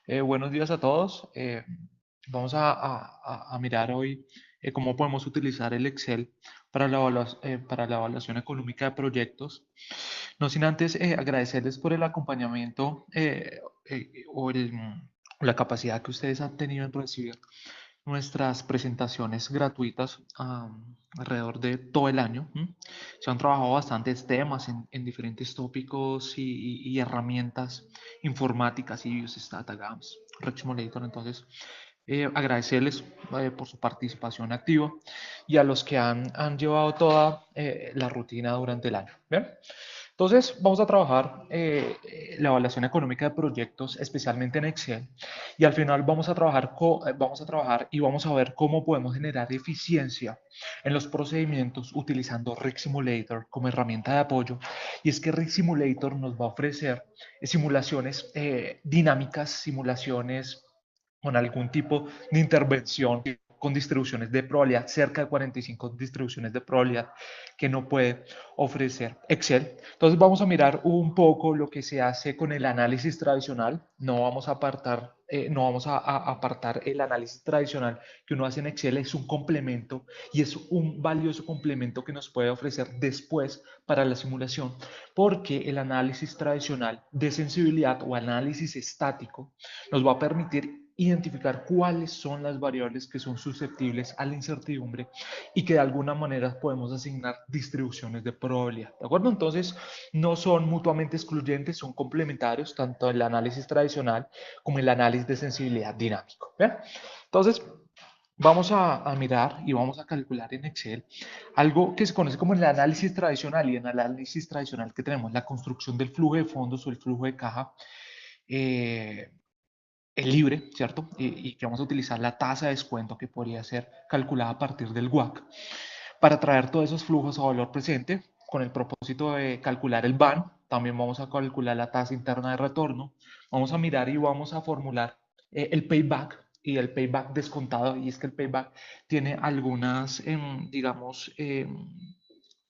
Buenos días a todos. Vamos a mirar hoy cómo podemos utilizar el Excel para la evaluación económica de proyectos. No sin antes agradecerles por el acompañamiento la capacidad que ustedes han tenido en recibir nuestras presentaciones gratuitas alrededor de todo el año. Se han trabajado bastantes temas en diferentes tópicos y herramientas informáticas y Biostat, GAMS, Simulator. Entonces, agradecerles por su participación activa y a los que han llevado toda la rutina durante el año. ¿Bien? Entonces, vamos a trabajar la evaluación económica de proyectos, especialmente en Excel, y al final vamos a trabajar y vamos a ver cómo podemos generar eficiencia en los procedimientos utilizando Rig Simulator como herramienta de apoyo. Y es que Rig Simulator nos va a ofrecer simulaciones dinámicas, simulaciones con algún tipo de intervención con distribuciones de probabilidad, cerca de 45 distribuciones de probabilidad que no puede ofrecer Excel. Entonces vamos a mirar un poco lo que se hace con el análisis tradicional. No vamos a apartar el análisis tradicional que uno hace en Excel, es un complemento y es un valioso complemento que nos puede ofrecer después para la simulación, porque el análisis tradicional de sensibilidad o análisis estático nos va a permitir identificar cuáles son las variables que son susceptibles a la incertidumbre y que de alguna manera podemos asignar distribuciones de probabilidad. ¿De acuerdo? Entonces, no son mutuamente excluyentes, son complementarios, tanto el análisis tradicional como el análisis de sensibilidad dinámico. ¿Bien? Entonces, vamos a mirar y vamos a calcular en Excel algo que se conoce como el análisis tradicional, y en el análisis tradicional que tenemos la construcción del flujo de fondos o el flujo de caja eh, el libre, ¿cierto? Y que vamos a utilizar la tasa de descuento que podría ser calculada a partir del WACC para traer todos esos flujos a valor presente con el propósito de calcular el BAN. También vamos a calcular la tasa interna de retorno. Vamos a mirar y vamos a formular el payback y el payback descontado. Y es que el payback tiene algunas, digamos,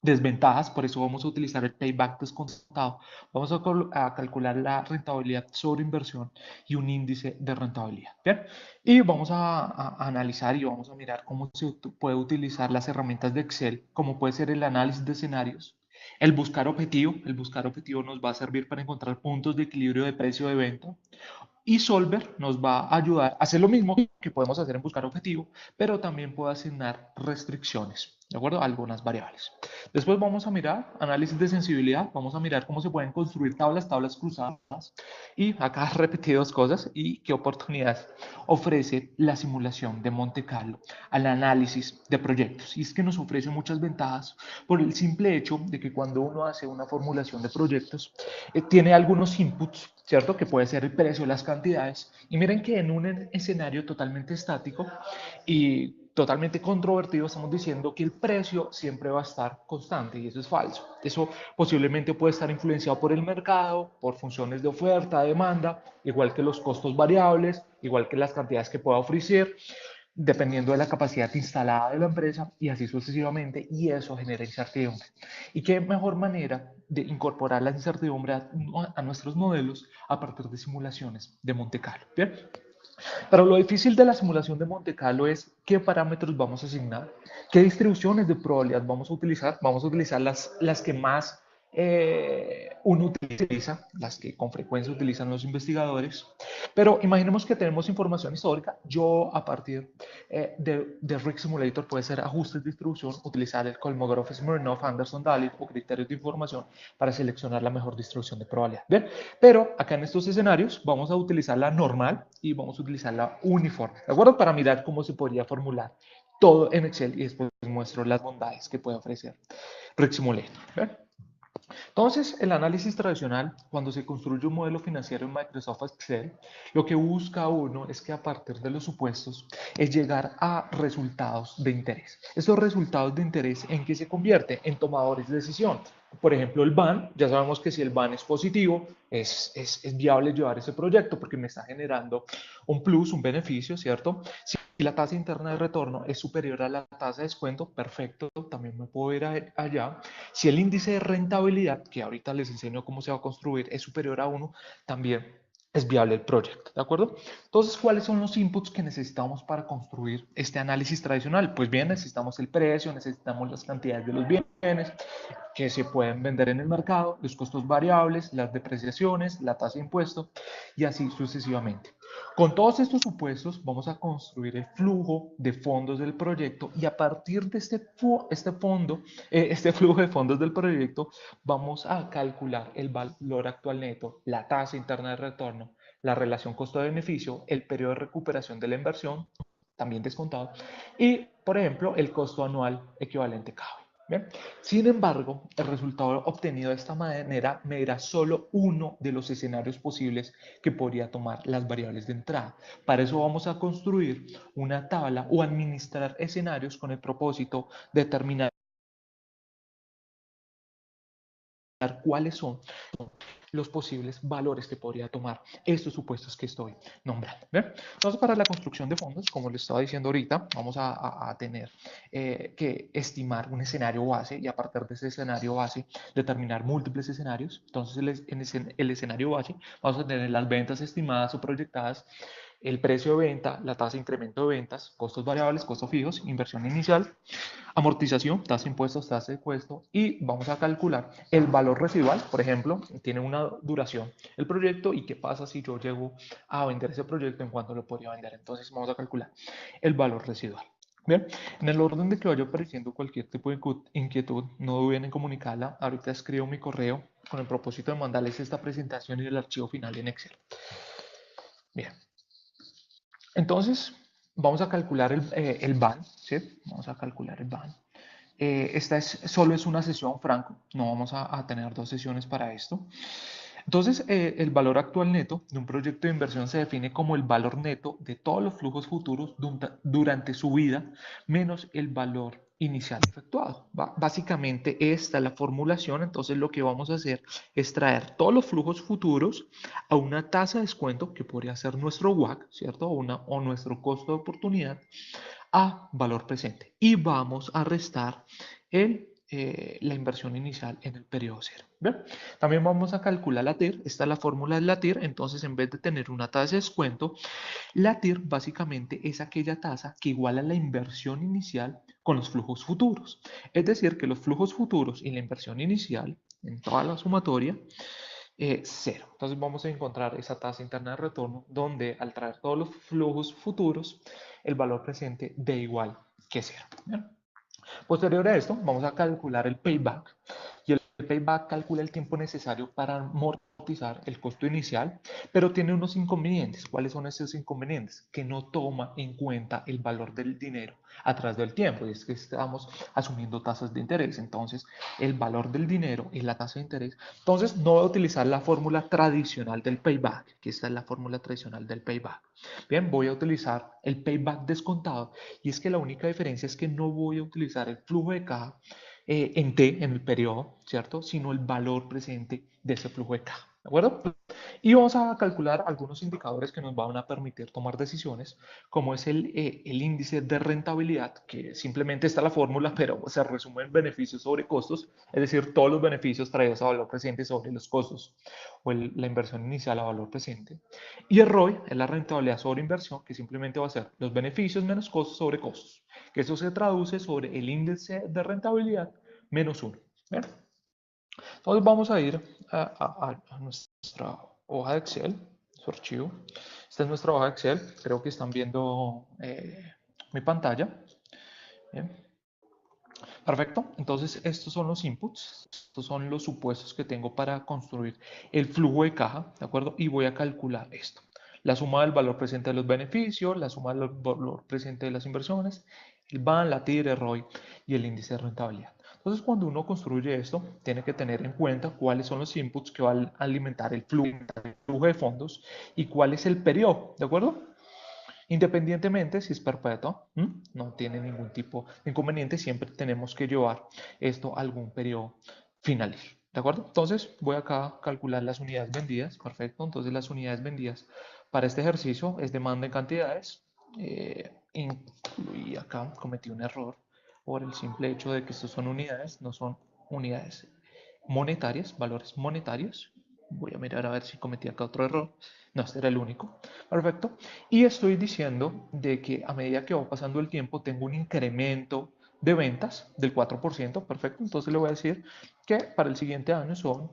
desventajas, por eso vamos a utilizar el payback descontado. Vamos a calcular la rentabilidad sobre inversión y un índice de rentabilidad. ¿Bien? Y vamos a analizar y vamos a mirar cómo se puede utilizar las herramientas de Excel, como puede ser el análisis de escenarios, el buscar objetivo. El buscar objetivo nos va a servir para encontrar puntos de equilibrio de precio de venta. Y Solver nos va a ayudar a hacer lo mismo que podemos hacer en buscar objetivo, pero también puede asignar restricciones, ¿de acuerdo? Algunas variables. Después vamos a mirar análisis de sensibilidad, vamos a mirar cómo se pueden construir tablas cruzadas y acá repetí dos cosas y qué oportunidades ofrece la simulación de Monte Carlo al análisis de proyectos. Y es que nos ofrece muchas ventajas por el simple hecho de que cuando uno hace una formulación de proyectos, tiene algunos inputs, ¿cierto? Que puede ser el precio, las cantidades. Y miren que en un escenario totalmente estático y totalmente controvertido, estamos diciendo que el precio siempre va a estar constante y eso es falso. Eso posiblemente puede estar influenciado por el mercado, por funciones de oferta, demanda, igual que los costos variables, igual que las cantidades que pueda ofrecer, dependiendo de la capacidad instalada de la empresa y así sucesivamente, y eso genera incertidumbre. ¿Y qué mejor manera de incorporar la incertidumbre a nuestros modelos a partir de simulaciones de Monte Carlo? Bien, pero lo difícil de la simulación de Monte Carlo es qué parámetros vamos a asignar, qué distribuciones de probabilidad vamos a utilizar. Vamos a utilizar las que más uno utiliza, las que con frecuencia utilizan los investigadores. Pero imaginemos que tenemos información histórica. Yo, a partir de Rig Simulator, puede ser ajustes de distribución, utilizar el Kolmogorov, Smirnov, Anderson, Dalit o criterios de información para seleccionar la mejor distribución de probabilidad. Bien, pero acá en estos escenarios vamos a utilizar la normal y vamos a utilizar la uniforme, ¿de acuerdo? Para mirar cómo se podría formular todo en Excel y después muestro las bondades que puede ofrecer Rig Simulator. ¿Bien? Entonces, el análisis tradicional, cuando se construye un modelo financiero en Microsoft Excel, lo que busca uno es que a partir de los supuestos es llegar a resultados de interés. Estos resultados de interés, ¿en qué se convierte? En tomadores de decisión. Por ejemplo, el BAN, ya sabemos que si el BAN es positivo, es viable llevar ese proyecto porque me está generando un plus, un beneficio, ¿cierto? Si la tasa interna de retorno es superior a la tasa de descuento, perfecto, también me puedo ir allá. Si el índice de rentabilidad, que ahorita les enseño cómo se va a construir, es superior a 1, también es viable el proyecto, ¿de acuerdo? Entonces, ¿cuáles son los inputs que necesitamos para construir este análisis tradicional? Pues bien, necesitamos el precio, necesitamos las cantidades de los bienes que se pueden vender en el mercado, los costos variables, las depreciaciones, la tasa de impuesto y así sucesivamente. Con todos estos supuestos vamos a construir el flujo de fondos del proyecto y a partir de este flujo de fondos del proyecto vamos a calcular el valor actual neto, la tasa interna de retorno, la relación costo-beneficio, el periodo de recuperación de la inversión, también descontado, y, por ejemplo, el costo anual equivalente CABE. ¿Bien? Sin embargo, el resultado obtenido de esta manera me dirá solo uno de los escenarios posibles que podría tomar las variables de entrada. Para eso vamos a construir una tabla o administrar escenarios con el propósito de determinar cuáles son los posibles valores que podría tomar estos supuestos que estoy nombrando. ¿Bien? Entonces, para la construcción de fondos, como les estaba diciendo ahorita, vamos a tener que estimar un escenario base y a partir de ese escenario base determinar múltiples escenarios. Entonces, en el escenario base vamos a tener las ventas estimadas o proyectadas, el precio de venta, la tasa de incremento de ventas, costos variables, costos fijos, inversión inicial, amortización, tasa de impuestos, tasa de puesto y vamos a calcular el valor residual, por ejemplo, tiene una duración el proyecto y qué pasa si yo llego a vender ese proyecto, en cuánto lo podría vender. Entonces vamos a calcular el valor residual. Bien, en el orden de que vaya apareciendo cualquier tipo de inquietud, no duden en comunicarla. Ahorita escribo mi correo con el propósito de mandarles esta presentación y el archivo final en Excel. Bien, entonces vamos a calcular el BAN, ¿sí? Vamos a calcular el BAN. Esta solo es una sesión franco, no vamos a tener dos sesiones para esto. Entonces, el valor actual neto de un proyecto de inversión se define como el valor neto de todos los flujos futuros durante su vida menos el valor inicial efectuado. Básicamente, esta es la formulación. Entonces, lo que vamos a hacer es traer todos los flujos futuros a una tasa de descuento que podría ser nuestro WACC, ¿cierto? O nuestro costo de oportunidad a valor presente y vamos a restar la inversión inicial en el periodo cero. ¿Bien? También vamos a calcular la TIR, esta es la fórmula de la TIR, entonces en vez de tener una tasa de descuento, la TIR básicamente es aquella tasa que iguala la inversión inicial con los flujos futuros. Es decir, que los flujos futuros y la inversión inicial en toda la sumatoria cero. Entonces vamos a encontrar esa tasa interna de retorno donde al traer todos los flujos futuros, el valor presente de igual que cero. ¿Bien? Posterior a esto, vamos a calcular el payback. Y el payback calcula el tiempo necesario para amortizar el costo inicial, pero tiene unos inconvenientes. ¿Cuáles son esos inconvenientes? Que no toma en cuenta el valor del dinero a través del tiempo. Y es que estamos asumiendo tasas de interés. Entonces, el valor del dinero y la tasa de interés. Entonces, no voy a utilizar la fórmula tradicional del payback, que esta es la fórmula tradicional del payback. Bien, voy a utilizar el payback descontado. Y es que la única diferencia es que no voy a utilizar el flujo de caja en T, en el periodo, ¿cierto? Sino el valor presente de ese flujo de caja, ¿de acuerdo? Y vamos a calcular algunos indicadores que nos van a permitir tomar decisiones, como es el índice de rentabilidad, que simplemente está la fórmula, pero se resume en beneficios sobre costos, es decir, todos los beneficios traídos a valor presente sobre los costos o la inversión inicial a valor presente. Y el ROI es la rentabilidad sobre inversión, que simplemente va a ser los beneficios menos costos sobre costos, que eso se traduce sobre el índice de rentabilidad menos 1. Entonces vamos a ir a nuestra hoja de Excel, su archivo. Esta es nuestra hoja de Excel. Creo que están viendo mi pantalla. Bien. Perfecto. Entonces estos son los inputs. Estos son los supuestos que tengo para construir el flujo de caja. ¿De acuerdo? Y voy a calcular esto. La suma del valor presente de los beneficios, la suma del valor presente de las inversiones, el BAN, la TIR, el ROI y el índice de rentabilidad. Entonces, cuando uno construye esto, tiene que tener en cuenta cuáles son los inputs que van a alimentar el flujo de fondos y cuál es el periodo, ¿de acuerdo? Independientemente si es perpetuo, no tiene ningún tipo de inconveniente, siempre tenemos que llevar esto a algún periodo final. ¿De acuerdo? Entonces voy acá a calcular las unidades vendidas. Perfecto. Entonces las unidades vendidas para este ejercicio es demanda en cantidades. Incluí acá, cometí un error por el simple hecho de que estos son unidades, no son unidades monetarias, valores monetarios. Voy a mirar a ver si cometí acá otro error. No, este era el único. Perfecto. Y estoy diciendo de que a medida que va pasando el tiempo tengo un incremento de ventas del 4%. Perfecto. Entonces le voy a decir que para el siguiente año son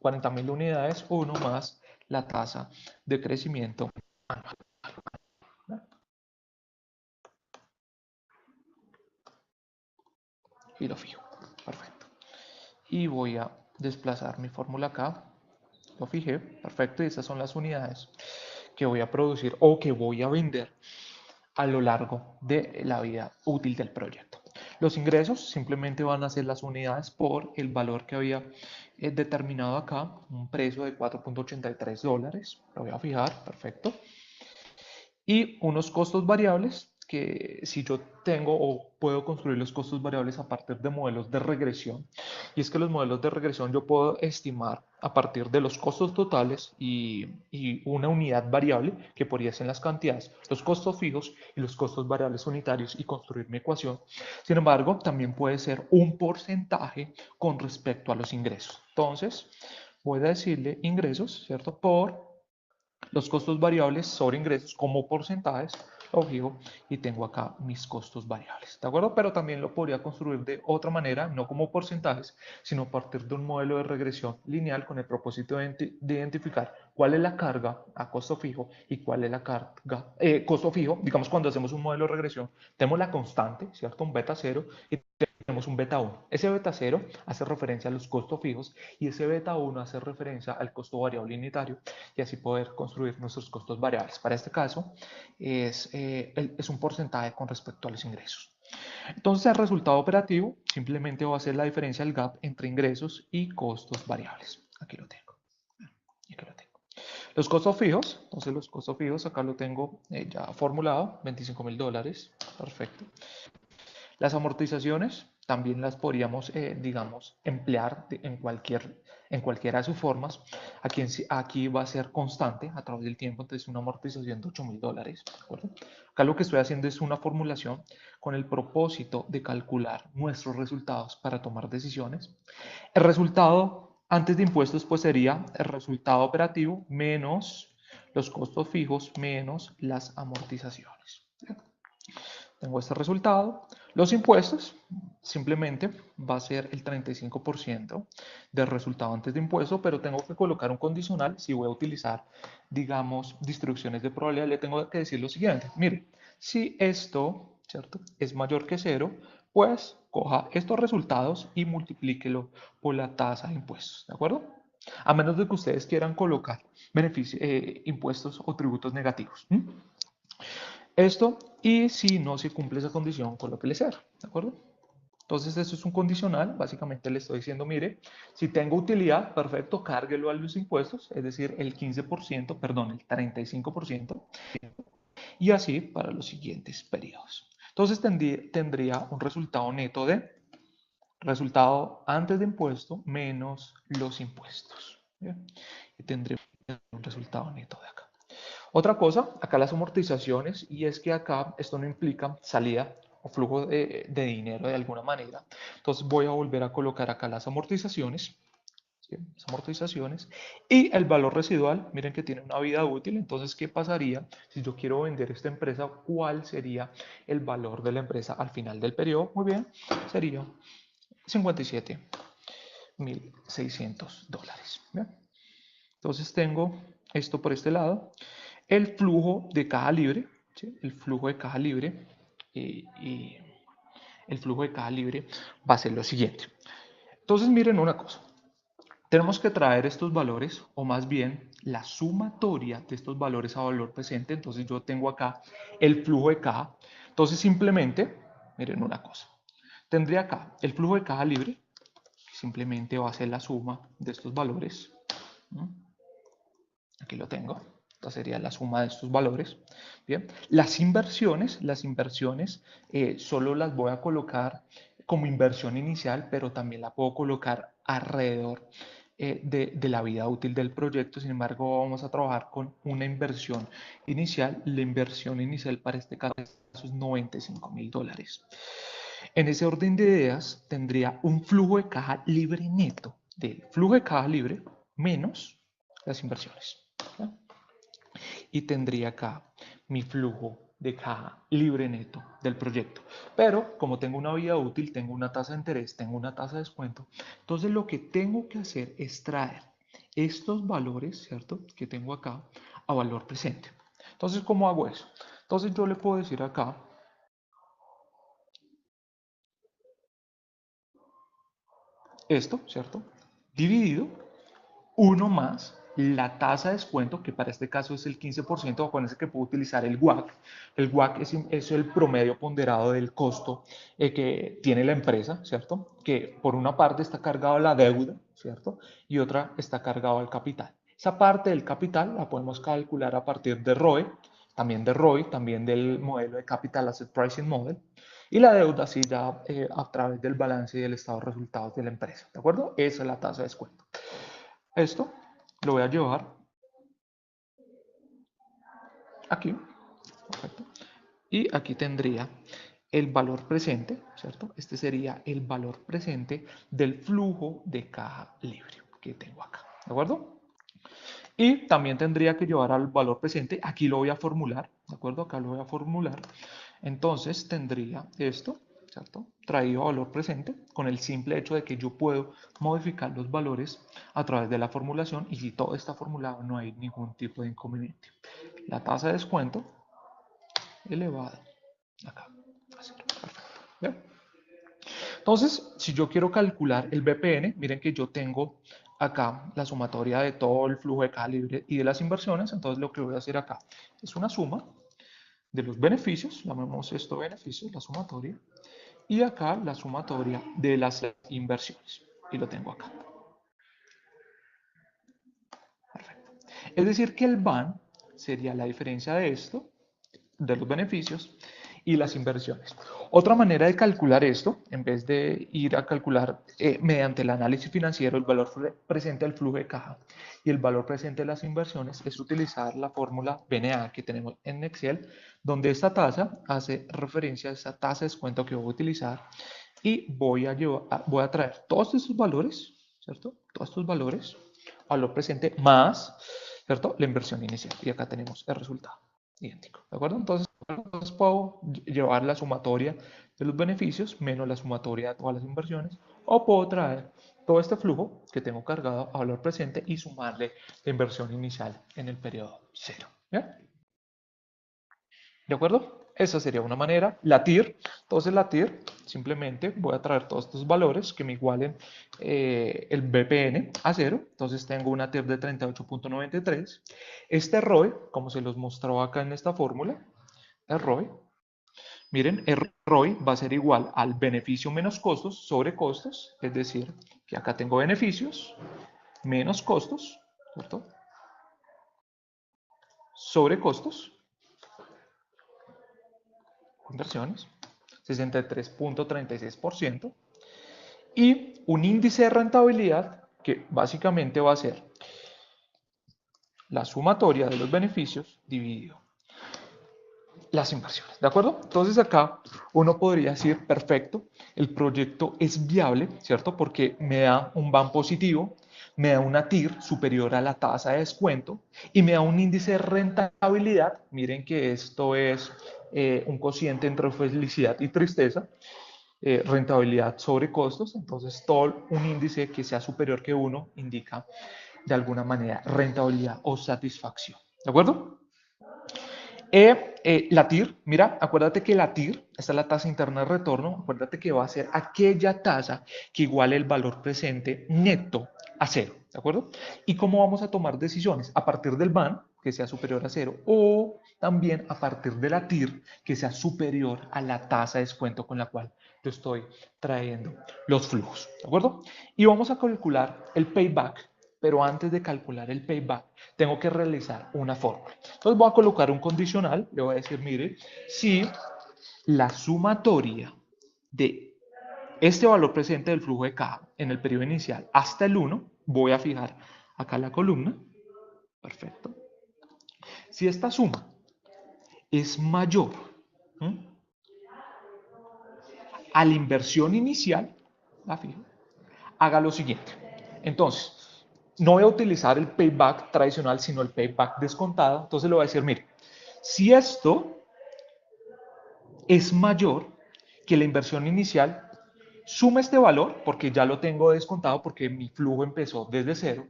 40.000 unidades, uno más la tasa de crecimiento anual. Y lo fijo. Perfecto. Y voy a desplazar mi fórmula acá. Lo fijé. Perfecto. Y estas son las unidades que voy a producir o que voy a vender a lo largo de la vida útil del proyecto. Los ingresos simplemente van a ser las unidades por el valor que había determinado acá, un precio de $4.83. Lo voy a fijar, perfecto. Y unos costos variables que si yo tengo o puedo construir los costos variables a partir de modelos de regresión. Y es que los modelos de regresión yo puedo estimar a partir de los costos totales y una unidad variable que podría ser las cantidades, los costos fijos y los costos variables unitarios y construir mi ecuación. Sin embargo, también puede ser un porcentaje con respecto a los ingresos. Entonces, voy a decirle ingresos, ¿cierto? Por los costos variables sobre ingresos como porcentajes, lo fijo y tengo acá mis costos variables, ¿de acuerdo? Pero también lo podría construir de otra manera, no como porcentajes, sino a partir de un modelo de regresión lineal con el propósito de identificar cuál es la carga a costo fijo y cuál es la carga, costo fijo. Digamos, cuando hacemos un modelo de regresión, tenemos la constante, ¿cierto? Un beta cero y tenemos un beta 1. Ese beta 0 hace referencia a los costos fijos y ese beta 1 hace referencia al costo variable unitario y así poder construir nuestros costos variables. Para este caso es un porcentaje con respecto a los ingresos. Entonces el resultado operativo simplemente va a ser la diferencia del gap entre ingresos y costos variables. Aquí lo tengo. Aquí lo tengo. Los costos fijos, entonces los costos fijos acá lo tengo ya formulado, $25.000. Perfecto. Las amortizaciones también las podríamos, digamos, emplear en cualquiera de sus formas. Aquí va a ser constante a través del tiempo, entonces una amortización de $8.000. ¿De acuerdo? Acá lo que estoy haciendo es una formulación con el propósito de calcular nuestros resultados para tomar decisiones. El resultado antes de impuestos pues sería el resultado operativo menos los costos fijos menos las amortizaciones. Tengo este resultado. Los impuestos simplemente va a ser el 35% del resultado antes de impuesto, pero tengo que colocar un condicional. Si voy a utilizar, digamos, distribuciones de probabilidad, le tengo que decir lo siguiente. Mire, si esto, ¿cierto?, es mayor que cero, pues coja estos resultados y multiplíquelo por la tasa de impuestos, ¿de acuerdo? A menos de que ustedes quieran colocar impuestos o tributos negativos. Esto, y si no se cumple esa condición, colóquele cero, ¿de acuerdo? Entonces, esto es un condicional. Básicamente le estoy diciendo, mire, si tengo utilidad, perfecto, cárguelo a los impuestos, es decir, el 15%, perdón, el 35%, y así para los siguientes periodos. Entonces, tendría un resultado neto de resultado antes de impuesto menos los impuestos. ¿Bien? Y tendría un resultado neto de acá. Otra cosa, acá las amortizaciones, y es que acá esto no implica salida o flujo de dinero de alguna manera. Entonces voy a volver a colocar acá las amortizaciones, ¿sí? Las amortizaciones y el valor residual, miren que tiene una vida útil. Entonces, ¿qué pasaría si yo quiero vender esta empresa? ¿Cuál sería el valor de la empresa al final del periodo? Muy bien, sería $57.600. ¿Bien? Entonces tengo esto por este lado. El flujo de caja libre, ¿sí? El flujo de caja libre y el flujo de caja libre va a ser lo siguiente. Entonces miren una cosa. Tenemos que traer estos valores, o más bien la sumatoria de estos valores a valor presente. Entonces yo tengo acá el flujo de caja. Entonces simplemente, miren una cosa. Tendría acá el flujo de caja libre, que simplemente va a ser la suma de estos valores. ¿No? Aquí lo tengo. Esta sería la suma de estos valores. Bien. Las inversiones solo las voy a colocar como inversión inicial, pero también la puedo colocar alrededor de la vida útil del proyecto. Sin embargo, vamos a trabajar con una inversión inicial. La inversión inicial para este caso es $95.000. En ese orden de ideas, tendría un flujo de caja libre neto. Del flujo de caja libre menos las inversiones. ¿Ya? Y tendría acá mi flujo de caja libre neto del proyecto. Pero como tengo una vida útil, tengo una tasa de interés, tengo una tasa de descuento, entonces lo que tengo que hacer es traer estos valores, ¿cierto? Que tengo acá a valor presente. Entonces, ¿cómo hago eso? Entonces yo le puedo decir acá esto, ¿cierto? Dividido uno más la tasa de descuento, que para este caso es el 15%, acuérdense que puedo utilizar el WAC. El WAC es el promedio ponderado del costo que tiene la empresa, ¿cierto? Que por una parte está cargado a la deuda, ¿cierto? Y otra está cargado al capital. Esa parte del capital la podemos calcular a partir de ROE, también del modelo de Capital Asset Pricing Model, y la deuda sí ya a través del balance y del estado de resultados de la empresa, ¿de acuerdo? Esa es la tasa de descuento. Esto lo voy a llevar aquí, perfecto. Y aquí tendría el valor presente, ¿cierto? Este sería el valor presente del flujo de caja libre que tengo acá, ¿de acuerdo? Y también tendría que llevar al valor presente, aquí lo voy a formular, ¿de acuerdo? Acá lo voy a formular. Entonces tendría esto, ¿cierto? Traído a valor presente con el simple hecho de que yo puedo modificar los valores a través de la formulación y si todo está formulado no hay ningún tipo de inconveniente. La tasa de descuento elevado acá. ¿Bien? Entonces, si yo quiero calcular el BPN, miren que yo tengo acá la sumatoria de todo el flujo de caja libre y de las inversiones, entonces lo que voy a hacer acá es una suma de los beneficios, llamemos esto beneficios, la sumatoria, y acá la sumatoria de las inversiones, y lo tengo acá. Perfecto. Es decir, que el BAN sería la diferencia de esto, de los beneficios, y las inversiones. Otra manera de calcular esto, en vez de ir a calcular mediante el análisis financiero el valor presente del flujo de caja y el valor presente de las inversiones, es utilizar la fórmula BNA que tenemos en Excel, donde esta tasa hace referencia a esa tasa de descuento que voy a utilizar y voy a traer todos estos valores, ¿cierto? Todos estos valores, valor presente más, ¿cierto? La inversión inicial. Y acá tenemos el resultado idéntico, ¿de acuerdo? Entonces puedo llevar la sumatoria de los beneficios menos la sumatoria de todas las inversiones, o puedo traer todo este flujo que tengo cargado a valor presente y sumarle la inversión inicial en el periodo cero. ¿Bien? ¿De acuerdo? Esa sería una manera. La TIR, entonces la TIR, simplemente voy a traer todos estos valores que me igualen el BPN a cero. Entonces tengo una TIR de 38.93. Este ROE, como se los mostró acá en esta fórmula, el ROE, miren, el ROI va a ser igual al beneficio menos costos sobre costos, es decir, que acá tengo beneficios menos costos, ¿cierto? Sobre costos, inversiones, 63.36%, y un índice de rentabilidad que básicamente va a ser la sumatoria de los beneficios dividido las inversiones, ¿de acuerdo? Entonces acá uno podría decir, perfecto, el proyecto es viable, ¿cierto? Porque me da un BAN positivo, me da una TIR superior a la tasa de descuento y me da un índice de rentabilidad. Miren que esto es un cociente entre felicidad y tristeza, rentabilidad sobre costos, entonces todo un índice que sea superior que uno indica de alguna manera rentabilidad o satisfacción, ¿de acuerdo? La TIR, mira, acuérdate que la TIR, esta es la tasa interna de retorno, acuérdate que va a ser aquella tasa que iguale el valor presente neto a cero, ¿de acuerdo? ¿Y cómo vamos a tomar decisiones? A partir del BAN, que sea superior a cero, o también a partir de la TIR, que sea superior a la tasa de descuento con la cual yo estoy trayendo los flujos, ¿de acuerdo? Y vamos a calcular el payback, pero antes de calcular el payback, tengo que realizar una fórmula. Entonces voy a colocar un condicional, le voy a decir, mire, si la sumatoria de este valor presente del flujo de caja en el periodo inicial hasta el 1, voy a fijar acá la columna, perfecto. Si esta suma es mayor, ¿m?, a la inversión inicial, la fijo, haga lo siguiente. Entonces, no voy a utilizar el payback tradicional, sino el payback descontado. Entonces le voy a decir, mire, si esto es mayor que la inversión inicial, suma este valor, porque ya lo tengo descontado, porque mi flujo empezó desde cero,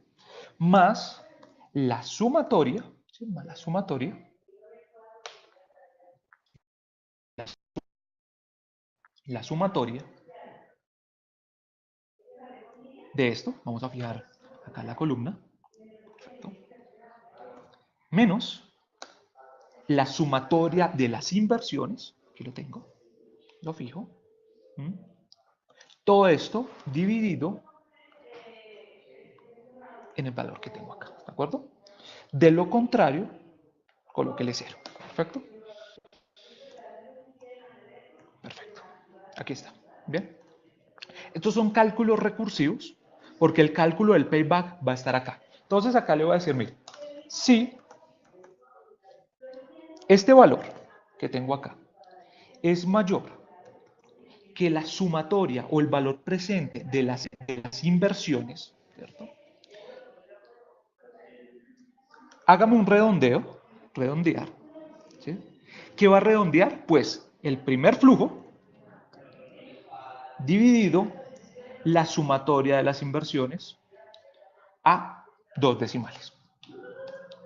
más la sumatoria, ¿sí? Más la sumatoria de esto, vamos a fijar acá la columna, perfecto, menos la sumatoria de las inversiones, aquí lo tengo, lo fijo, ¿m? Todo esto dividido en el valor que tengo acá, ¿de acuerdo? De lo contrario, colóquele cero, perfecto, perfecto, aquí está, bien. Estos son cálculos recursivos porque el cálculo del payback va a estar acá. Entonces acá le voy a decir, mire, si este valor que tengo acá es mayor que la sumatoria o el valor presente de las inversiones, ¿cierto? Hágame un redondeo, redondear, ¿sí? ¿Qué va a redondear? Pues el primer flujo dividido la sumatoria de las inversiones a dos decimales.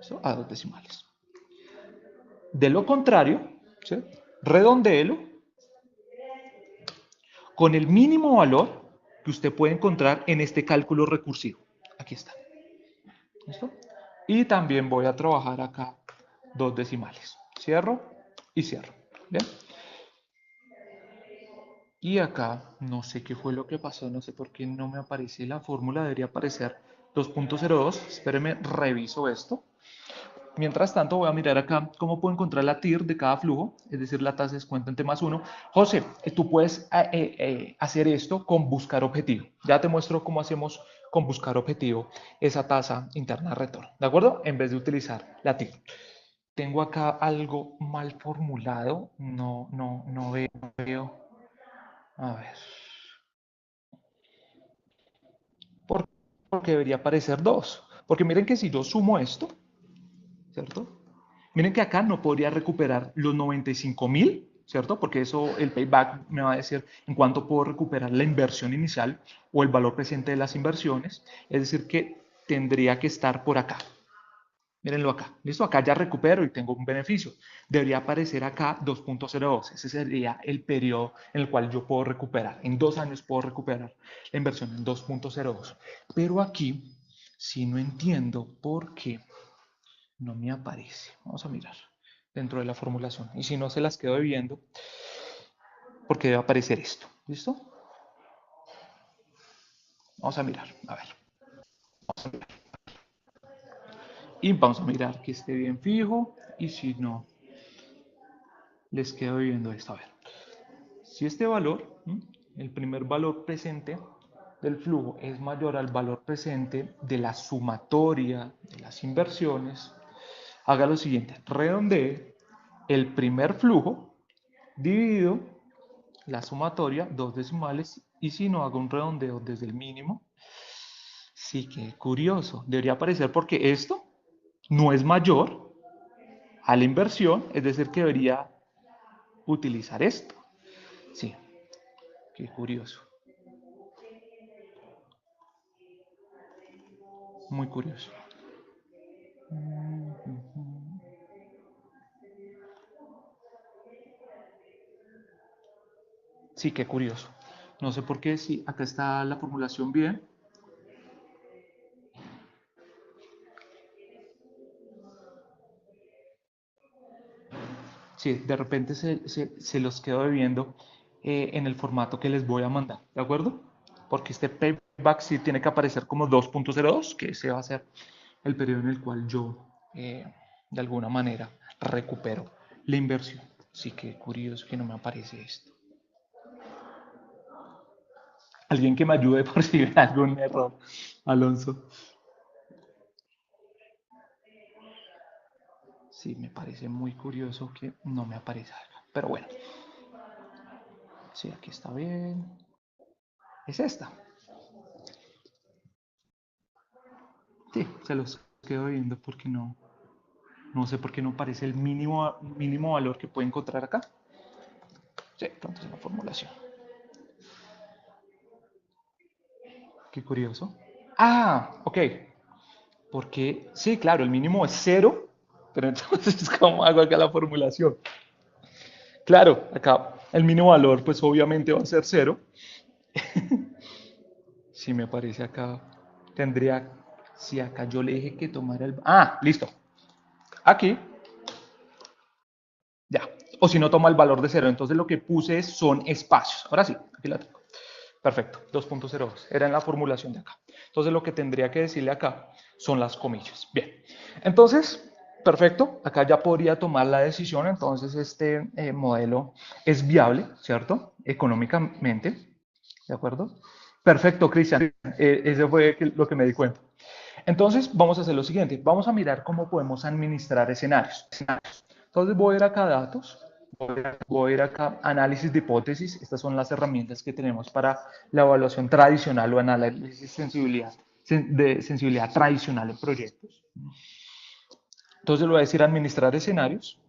¿Sí? A dos decimales. De lo contrario, ¿sí? Redondéelo con el mínimo valor que usted puede encontrar en este cálculo recursivo. Aquí está. ¿Listo? Y también voy a trabajar acá dos decimales. Cierro y cierro. ¿Bien? Y acá, no sé qué fue lo que pasó, no sé por qué no me aparece la fórmula, debería aparecer 2.02. Espéreme, reviso esto. Mientras tanto, voy a mirar acá cómo puedo encontrar la TIR de cada flujo, es decir, la tasa de descuento entre más uno. José, tú puedes hacer esto con buscar objetivo. Ya te muestro cómo hacemos con buscar objetivo esa tasa interna de retorno, ¿de acuerdo? En vez de utilizar la TIR. Tengo acá algo mal formulado, no veo. A ver, ¿por porque debería aparecer 2? Porque miren que si yo sumo esto, ¿cierto? Miren que acá no podría recuperar los 95.000, ¿cierto? Porque eso, el payback me va a decir en cuánto puedo recuperar la inversión inicial o el valor presente de las inversiones. Es decir, que tendría que estar por acá. Mírenlo acá. ¿Listo? Acá ya recupero y tengo un beneficio. Debería aparecer acá 2.02. Ese sería el periodo en el cual yo puedo recuperar. En 2 años puedo recuperar la inversión en 2.02. Pero aquí, si no entiendo por qué no me aparece. Vamos a mirar dentro de la formulación. Y si no, se las quedo viendo porque debe aparecer esto. ¿Listo? Vamos a mirar. A ver. Y vamos a mirar que esté bien fijo. Y si no, les quedo viendo esto. A ver. Si este valor, el primer valor presente del flujo es mayor al valor presente de la sumatoria de las inversiones, haga lo siguiente, redondee el primer flujo dividido la sumatoria, dos decimales, y si no, hago un redondeo desde el mínimo. Sí, que curioso. Debería aparecer porque esto no es mayor a la inversión, es decir, que debería utilizar esto. Sí, qué curioso. Muy curioso. Sí, qué curioso. No sé por qué, sí, acá está la formulación bien. Sí, de repente se los quedo debiendo en el formato que les voy a mandar, ¿de acuerdo? Porque este payback sí tiene que aparecer como 2.02, que ese va a ser el periodo en el cual yo, de alguna manera, recupero la inversión. Sí, que curioso que no me aparece esto. Alguien que me ayude por si ve algún error, Alonso. Sí, me parece muy curioso que no me aparezca acá. Pero bueno, sí, aquí está bien. Es esta. se los quedo viendo porque no sé por qué no aparece el mínimo valor que puede encontrar acá. Sí, pronto es una formulación. Qué curioso. Ah, ok. Porque, sí, claro, el mínimo es cero, pero entonces, ¿cómo hago acá la formulación? Claro, acá el mínimo valor, pues obviamente va a ser cero. Si me aparece acá, tendría, si acá yo le dije que tomara el... Ah, listo. Aquí, ya. O si no toma el valor de cero, entonces lo que puse son espacios. Ahora sí, aquí la tengo. Perfecto, 2.02. Era en la formulación de acá. Entonces lo que tendría que decirle acá son las comillas. Bien, entonces, perfecto. Acá ya podría tomar la decisión. Entonces este modelo es viable, ¿cierto? Económicamente. ¿De acuerdo? Perfecto, Cristian. Ese fue lo que me di cuenta. Entonces, vamos a hacer lo siguiente. Vamos a mirar cómo podemos administrar escenarios. Entonces, voy a ir acá a datos. Voy a ir acá a análisis de hipótesis. Estas son las herramientas que tenemos para la evaluación tradicional o análisis de sensibilidad tradicional en proyectos. Entonces, le voy a decir administrar escenarios.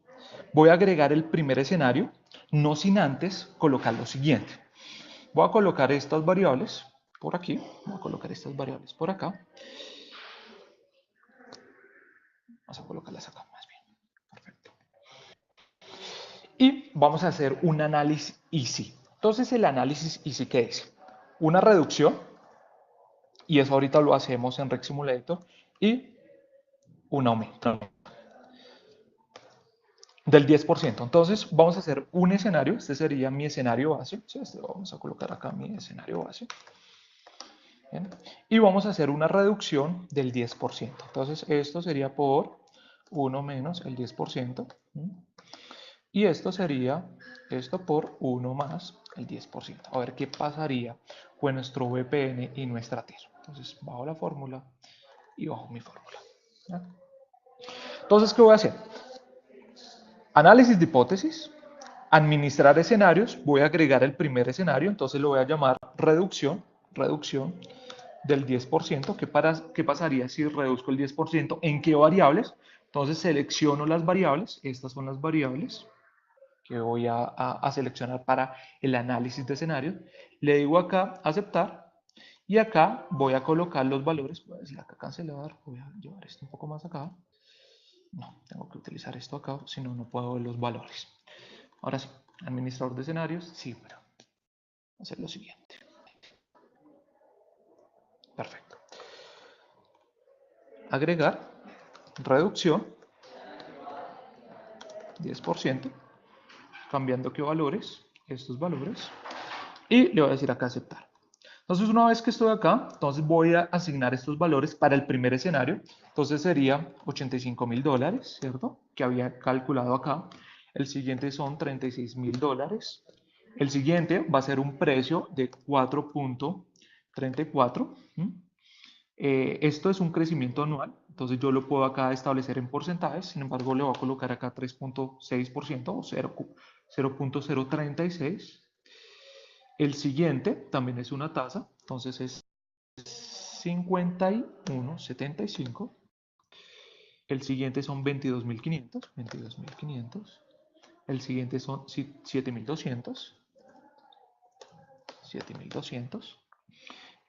Voy a agregar el primer escenario, no sin antes colocar lo siguiente. Voy a colocar estas variables por aquí. Voy a colocar estas variables por acá. Vamos a colocarlas acá más bien. Perfecto. Y vamos a hacer un análisis easy. Entonces, el análisis easy, ¿qué es? Una reducción, y eso ahorita lo hacemos en Rec Simulator, y un aumento del 10%. Entonces, vamos a hacer un escenario. Este sería mi escenario base. ¿Sí? Este vamos a colocar acá mi escenario base. ¿Bien? Y vamos a hacer una reducción del 10%. Entonces, esto sería por 1 menos el 10%. Y esto sería esto por 1 más el 10%. A ver qué pasaría con nuestro VPN y nuestra TIR. Entonces, bajo la fórmula y bajo mi fórmula. ¿Ya? Entonces, ¿qué voy a hacer? Análisis de hipótesis, administrar escenarios. Voy a agregar el primer escenario, entonces lo voy a llamar reducción del 10%. ¿Qué pasaría si reduzco el 10%? ¿En qué variables? Entonces selecciono las variables. Estas son las variables que voy a seleccionar para el análisis de escenarios. Le digo acá aceptar y acá voy a colocar los valores. Voy a decir acá cancelar. Voy a llevar esto un poco más acá. No, tengo que utilizar esto acá, si no, no puedo ver los valores. Ahora sí, administrador de escenarios, sí, pero hacer lo siguiente. Perfecto. Agregar, reducción, 10%, cambiando qué valores, estos valores, y le voy a decir acá aceptar. Entonces, una vez que estoy acá, entonces voy a asignar estos valores para el primer escenario. Entonces sería $85.000, ¿cierto? Que había calculado acá. El siguiente son $36.000. El siguiente va a ser un precio de 4.34. Esto es un crecimiento anual, entonces yo lo puedo acá establecer en porcentajes, sin embargo le voy a colocar acá 3.6% o 0.036. El siguiente también es una tasa, entonces es 51.75. El siguiente son 22.500. El siguiente son 7.200.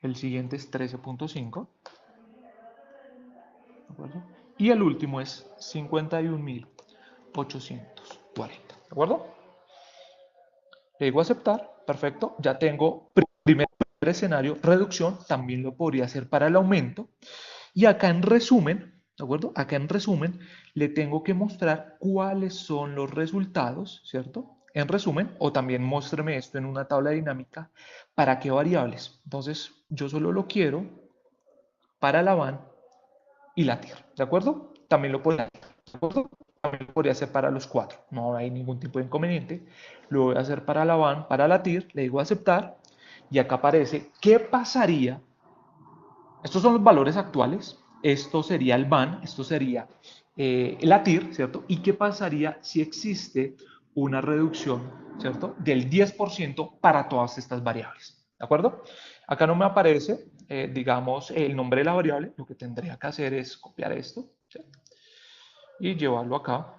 El siguiente es 13.5. ¿De acuerdo? Y el último es 51.840. ¿De acuerdo? Le digo aceptar, perfecto. Ya tengo primer escenario, reducción, también lo podría hacer para el aumento. Y acá en resumen, ¿de acuerdo? Acá en resumen le tengo que mostrar cuáles son los resultados, ¿cierto? En resumen, o también muéstrame esto en una tabla dinámica, ¿para qué variables? Entonces, yo solo lo quiero para la van y la TIR, ¿de acuerdo? También lo podría, ¿de acuerdo? También lo podría hacer para los cuatro, no hay ningún tipo de inconveniente. Lo voy a hacer para la van, para la TIR, le digo aceptar y acá aparece qué pasaría. Estos son los valores actuales, esto sería el van, esto sería la TIR, ¿cierto? ¿Y qué pasaría si existe una reducción, ¿cierto? Del 10% para todas estas variables. ¿de acuerdo? Acá no me aparece, digamos, el nombre de la variable. Lo que tendría que hacer es copiar esto, ¿sí? Y llevarlo acá,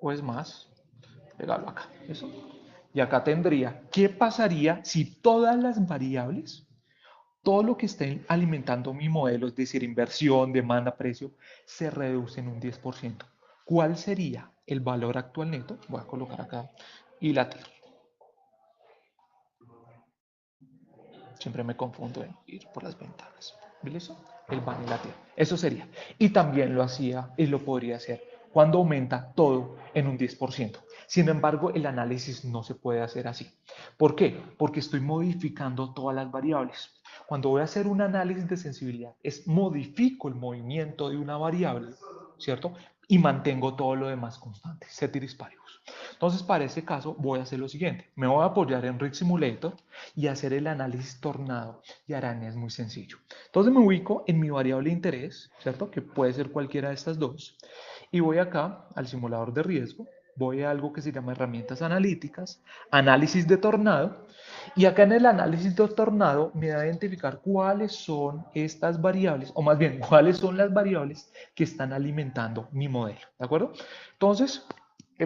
o es más, pegarlo acá, ¿eso? Y acá tendría, ¿qué pasaría si todas las variables, todo lo que esté alimentando mi modelo, es decir, inversión, demanda, precio, se reduce en un 10%? ¿Cuál sería el valor actual neto? Voy a colocar acá y la tiro. Siempre me confundo en ir por las ventanas. ¿Listo? El van y la tierra. Eso sería. Y también lo hacía y lo podría hacer cuando aumenta todo en un 10%. Sin embargo, el análisis no se puede hacer así. ¿Por qué? Porque estoy modificando todas las variables. Cuando voy a hacer un análisis de sensibilidad, es modifico el movimiento de una variable, ¿cierto? Y mantengo todo lo demás constante, ceteris paribus. Entonces, para ese caso, voy a hacer lo siguiente. Me voy a apoyar en Rig Simulator y hacer el análisis tornado y araña es muy sencillo. Entonces me ubico en mi variable de interés, ¿cierto? Que puede ser cualquiera de estas dos. Y voy acá al simulador de riesgo, voy a algo que se llama herramientas analíticas, análisis de tornado, y acá en el análisis de tornado me da a identificar cuáles son estas variables, o más bien, cuáles son las variables que están alimentando mi modelo, ¿de acuerdo? Entonces,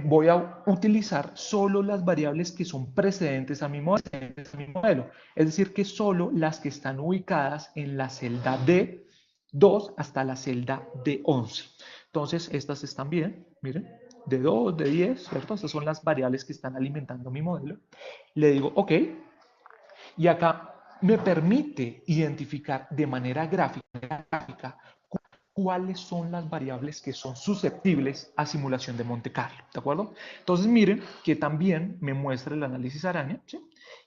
voy a utilizar solo las variables que son precedentes a mi modelo. Es decir, que solo las que están ubicadas en la celda D2 hasta la celda D11. Entonces, estas están bien, miren, D2, D10, ¿cierto? Estas son las variables que están alimentando mi modelo. Le digo, ok, y acá me permite identificar de manera gráfica cuáles son las variables que son susceptibles a simulación de Monte Carlo, ¿de acuerdo? Entonces miren que también me muestra el análisis araña, ¿sí?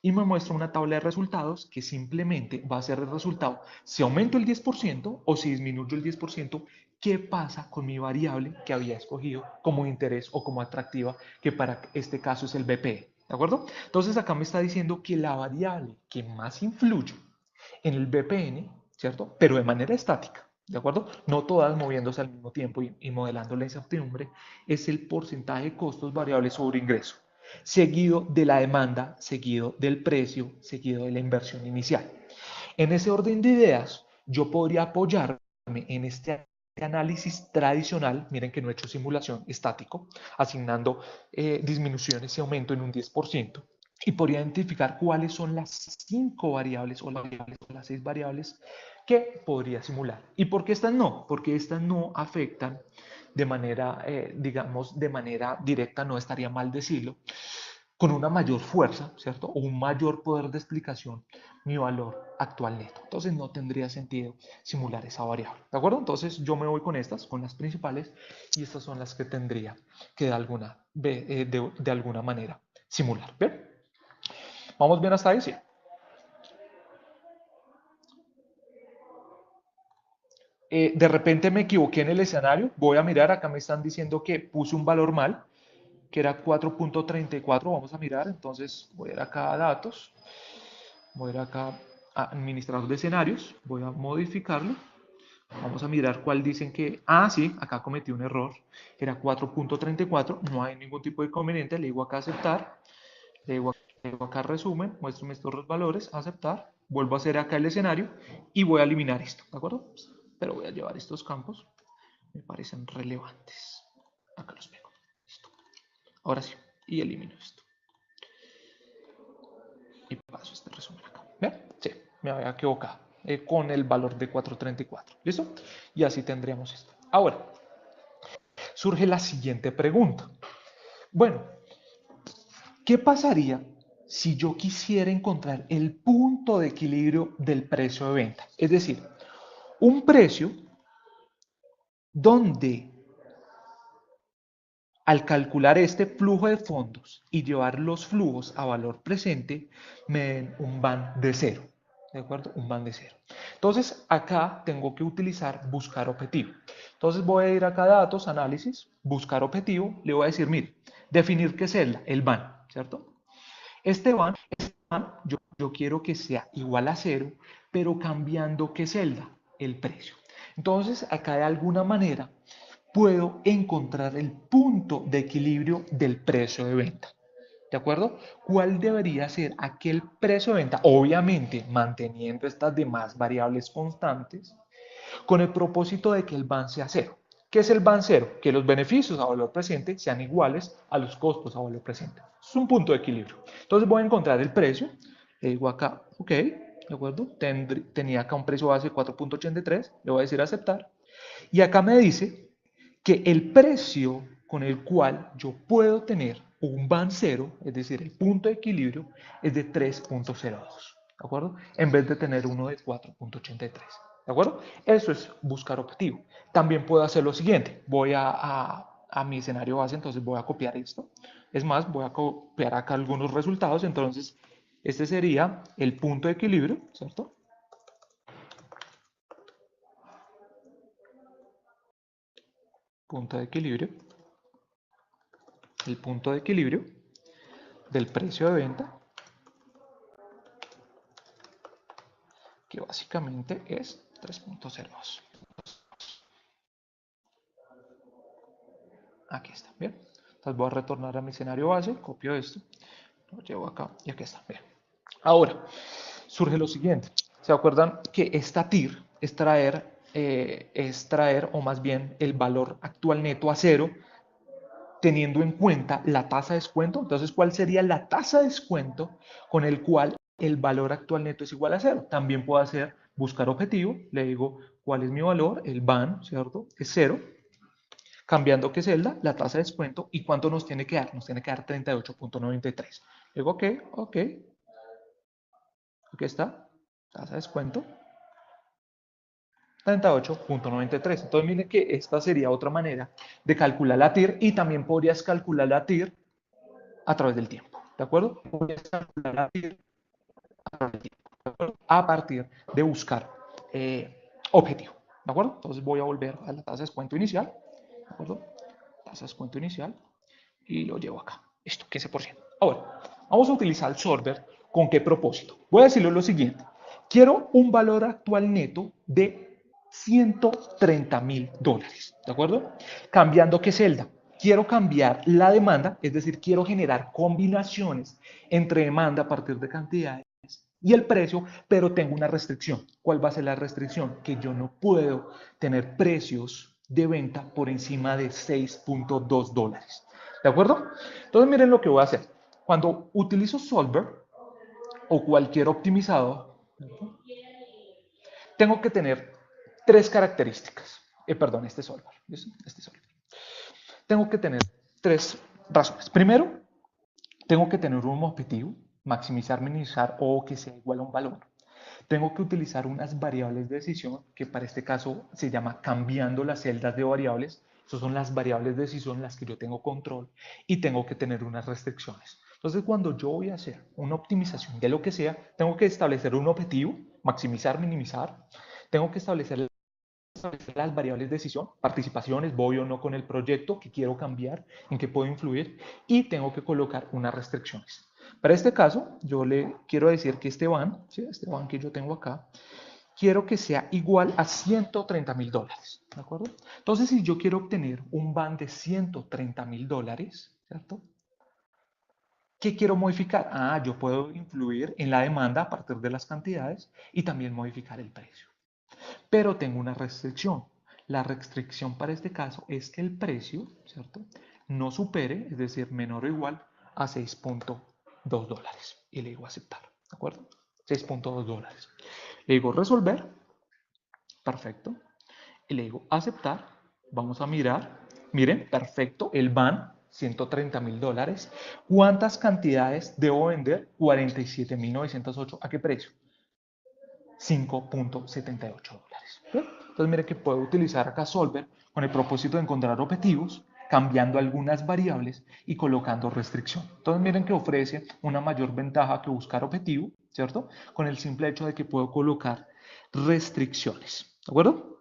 Y me muestra una tabla de resultados que simplemente va a ser el resultado. Si aumento el 10% o si disminuyo el 10%, ¿qué pasa con mi variable que había escogido como interés o como atractiva, que para este caso es el BPE? ¿De acuerdo? Entonces acá me está diciendo que la variable que más influye en el BPN, ¿cierto? Pero de manera estática, ¿de acuerdo? No todas moviéndose al mismo tiempo y modelando la incertidumbre, es el porcentaje de costos variables sobre ingreso, seguido de la demanda, seguido del precio, seguido de la inversión inicial. En ese orden de ideas, yo podría apoyarme en este análisis tradicional, miren que no he hecho simulación estático, asignando disminuciones y aumento en un 10%, y podría identificar cuáles son las 5 variables o las 6 variables que podría simular. ¿Y por qué estas no? Porque estas no afectan de manera, digamos, de manera directa, no estaría mal decirlo, con una mayor fuerza, ¿cierto? O un mayor poder de explicación mi valor actual neto. Entonces no tendría sentido simular esa variable, ¿de acuerdo? Entonces yo me voy con estas, con las principales, y estas son las que tendría que de alguna manera simular. ¿Bien? ¿Vamos bien hasta ahí? Sí. De repente me equivoqué en el escenario, voy a mirar, acá me están diciendo que puse un valor mal, que era 4.34, vamos a mirar, entonces voy a ir acá a datos, voy a ir acá a administrador de escenarios, voy a modificarlo, vamos a mirar cuál dicen que, sí, acá cometí un error, era 4.34, no hay ningún tipo de inconveniente, le digo acá aceptar, le digo acá resumen, muéstrame estos valores, aceptar, vuelvo a hacer acá el escenario y voy a eliminar esto, ¿de acuerdo? Pero voy a llevar estos campos, me parecen relevantes, acá los pego, listo. Ahora sí, y elimino esto. Y paso este resumen acá. ¿Ven? Sí, me había equivocado con el valor de 434. ¿Listo? Y así tendríamos esto. Ahora, surge la siguiente pregunta. Bueno, ¿qué pasaría si yo quisiera encontrar el punto de equilibrio del precio de venta? Es decir, un precio donde al calcular este flujo de fondos y llevar los flujos a valor presente, me den un van de cero. ¿De acuerdo? Un van de cero. Entonces, acá tengo que utilizar buscar objetivo. Entonces, voy a ir acá a datos, análisis, buscar objetivo. Le voy a decir, mire, definir qué es el van, ¿cierto? Este van yo quiero que sea igual a cero, pero cambiando qué celda, el precio. Entonces, acá de alguna manera puedo encontrar el punto de equilibrio del precio de venta. ¿De acuerdo? ¿Cuál debería ser aquel precio de venta? Obviamente, manteniendo estas demás variables constantes, con el propósito de que el BAN sea cero. ¿Qué es el BAN cero? Que los beneficios a valor presente sean iguales a los costos a valor presente. Es un punto de equilibrio. Entonces voy a encontrar el precio. Le digo acá, ok, ¿de acuerdo? Tenía acá un precio base de 4.83. Le voy a decir aceptar. Y acá me dice que el precio con el cual yo puedo tener un BAN cero, es decir, el punto de equilibrio, es de 3.02, ¿de acuerdo? En vez de tener uno de 4.83, ¿de acuerdo? Eso es buscar objetivo. También puedo hacer lo siguiente, voy a mi escenario base, entonces voy a copiar esto. Es más, voy a copiar acá algunos resultados, entonces este sería el punto de equilibrio, ¿cierto? Punto de equilibrio, el punto de equilibrio del precio de venta, que básicamente es 3.02. Aquí está, bien. Entonces voy a retornar a mi escenario base, copio esto, lo llevo acá y aquí está, bien. Ahora, surge lo siguiente. ¿Se acuerdan que esta TIR es traer, o más bien el valor actual neto a cero, teniendo en cuenta la tasa de descuento? Entonces, ¿cuál sería la tasa de descuento con el cual el valor actual neto es igual a cero? También puedo hacer buscar objetivo, le digo cuál es mi valor, el BAN, ¿cierto? Es cero, cambiando que celda, la tasa de descuento y cuánto nos tiene que dar. Nos tiene que dar 38.93. Digo, ok, ok, aquí está, tasa de descuento, 38.93. Entonces miren que esta sería otra manera de calcular la TIR y también podrías calcular la TIR a través del tiempo, ¿de acuerdo? Podrías calcular la TIR a través del tiempo, ¿de acuerdo? A partir de buscar objetivo, ¿de acuerdo? Entonces voy a volver a la tasa de descuento inicial, ¿de acuerdo? Tasa de descuento inicial y lo llevo acá. Esto, 15%. Ahora, vamos a utilizar el solver. ¿Con qué propósito? Voy a decirle lo siguiente. Quiero un valor actual neto de $130.000, ¿de acuerdo? Cambiando qué celda. Quiero cambiar la demanda, es decir, quiero generar combinaciones entre demanda a partir de cantidades y el precio, pero tengo una restricción. ¿Cuál va a ser la restricción? Que yo no puedo tener precios de venta por encima de $6.2. ¿De acuerdo? Entonces miren lo que voy a hacer. Cuando utilizo Solver o cualquier optimizador, tengo que tener tres características. Perdón, este Solver. Este Solver. Tengo que tener tres razones. Primero, tengo que tener un objetivo, maximizar, minimizar o que sea igual a un valor. Tengo que utilizar unas variables de decisión, que para este caso se llama cambiando las celdas de variables. Esas son las variables de decisión en las que yo tengo control y tengo que tener unas restricciones. Entonces, cuando yo voy a hacer una optimización de lo que sea, tengo que establecer un objetivo, maximizar, minimizar. Tengo que establecer las variables de decisión, participaciones, voy o no con el proyecto, que quiero cambiar, en qué puedo influir, y tengo que colocar unas restricciones. Para este caso, yo le quiero decir que este BAN, ¿sí? Este BAN que yo tengo acá, quiero que sea igual a $130.000, ¿de acuerdo? Entonces, si yo quiero obtener un BAN de $130.000, ¿cierto? ¿Qué quiero modificar? Ah, yo puedo influir en la demanda a partir de las cantidades y también modificar el precio. Pero tengo una restricción. La restricción para este caso es que el precio, ¿cierto? No supere, es decir, menor o igual a $6.2. Y le digo aceptar, ¿de acuerdo? $6.2. Le digo resolver, perfecto. Y le digo aceptar. Vamos a mirar. Miren, perfecto, el BAN, $130.000. ¿Cuántas cantidades debo vender? 47.908. ¿A qué precio? $5.78. Entonces, mire que puedo utilizar acá Solver con el propósito de encontrar objetivos, cambiando algunas variables y colocando restricción. Entonces, miren que ofrece una mayor ventaja que buscar objetivo, ¿cierto? Con el simple hecho de que puedo colocar restricciones. ¿De acuerdo?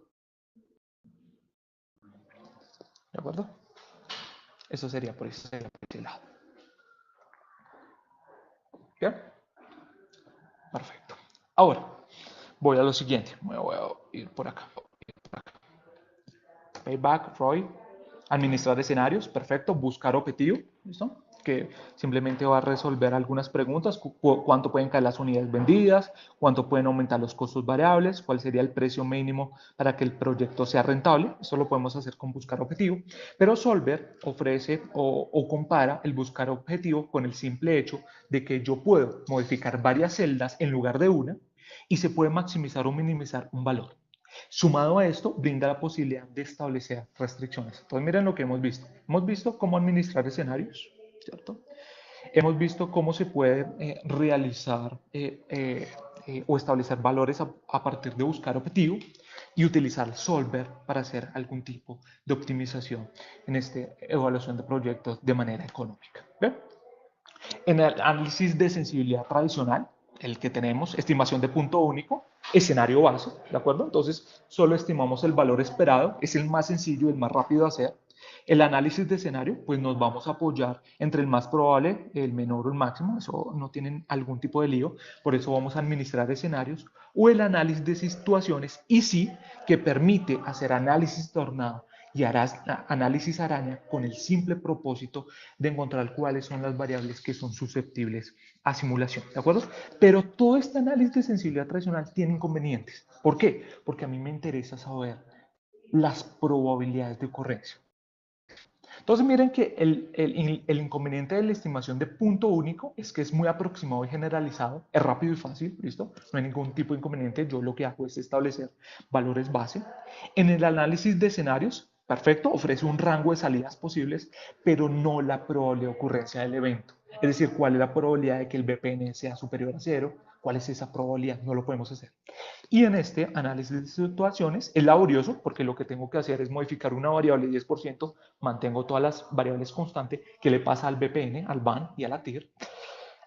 ¿De acuerdo? Eso sería por ese lado. ¿Bien? Perfecto. Ahora, voy a lo siguiente. Me voy a ir por acá. Payback, Roy. Administrar escenarios, perfecto. Buscar objetivo, ¿listo? que simplemente va a resolver algunas preguntas, cuánto pueden caer las unidades vendidas, cuánto pueden aumentar los costos variables, cuál sería el precio mínimo para que el proyecto sea rentable. Esto lo podemos hacer con buscar objetivo, pero Solver ofrece o compara el buscar objetivo con el simple hecho de que yo puedo modificar varias celdas en lugar de una y se puede maximizar o minimizar un valor. Sumado a esto, brinda la posibilidad de establecer restricciones. Entonces, miren lo que hemos visto. Hemos visto cómo administrar escenarios, ¿cierto? Hemos visto cómo se puede realizar o establecer valores a partir de buscar objetivo y utilizar Solver para hacer algún tipo de optimización en esta evaluación de proyectos de manera económica. ¿Ve? En el análisis de sensibilidad tradicional, el que tenemos, estimación de punto único, escenario base, ¿de acuerdo? Entonces, solo estimamos el valor esperado, es el más sencillo, el más rápido de hacer. El análisis de escenario, pues nos vamos a apoyar entre el más probable, el menor o el máximo, eso no tienen algún tipo de lío, por eso vamos a administrar escenarios, o el análisis de situaciones, y sí, que permite hacer análisis tornado y harás análisis araña con el simple propósito de encontrar cuáles son las variables que son susceptibles a simulación, ¿de acuerdo? Pero todo este análisis de sensibilidad tradicional tiene inconvenientes. ¿Por qué? Porque a mí me interesa saber las probabilidades de ocurrencia. Entonces miren que el inconveniente de la estimación de punto único es que es muy aproximado y generalizado, es rápido y fácil, ¿listo? No hay ningún tipo de inconveniente, yo lo que hago es establecer valores base. En el análisis de escenarios, perfecto, ofrece un rango de salidas posibles, pero no la probabilidad de ocurrencia del evento. Es decir, cuál es la probabilidad de que el BPN sea superior a cero, cuál es esa probabilidad, no lo podemos hacer. Y en este análisis de situaciones es laborioso porque lo que tengo que hacer es modificar una variable 10%, mantengo todas las variables constantes que le pasa al BPN, al BAN y a la TIR,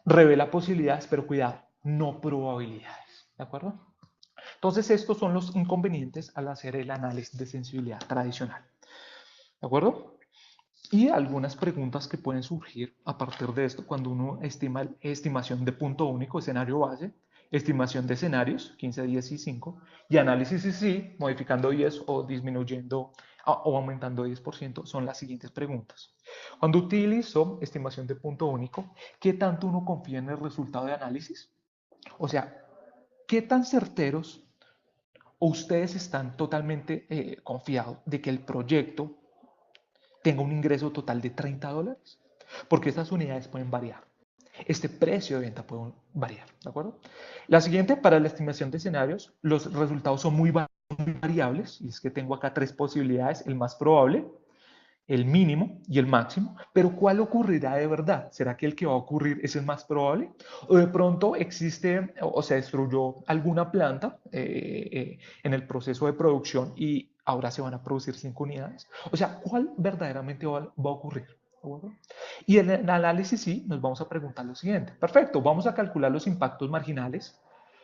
revela posibilidades, pero cuidado, no probabilidades, ¿de acuerdo? Entonces estos son los inconvenientes al hacer el análisis de sensibilidad tradicional, ¿de acuerdo? Y algunas preguntas que pueden surgir a partir de esto cuando uno estima estimación de punto único, escenario base, estimación de escenarios, 15, 10 y 5, y análisis y sí, modificando 10 o disminuyendo o aumentando 10%, son las siguientes preguntas. Cuando utilizo estimación de punto único, ¿qué tanto uno confía en el resultado de análisis? O sea, ¿qué tan certeros o ustedes están totalmente confiados de que el proyecto tenga un ingreso total de $30? Porque estas unidades pueden variar. Este precio de venta puede variar, ¿de acuerdo? La siguiente, para la estimación de escenarios, los resultados son muy variables, y es que tengo acá tres posibilidades, el más probable, el mínimo y el máximo, pero ¿cuál ocurrirá de verdad? ¿Será que el que va a ocurrir es el más probable? ¿O de pronto existe o se destruyó alguna planta en el proceso de producción y ahora se van a producir 5 unidades? O sea, ¿cuál verdaderamente va a ocurrir? Y en el análisis sí, nos vamos a preguntar lo siguiente. Perfecto, vamos a calcular los impactos marginales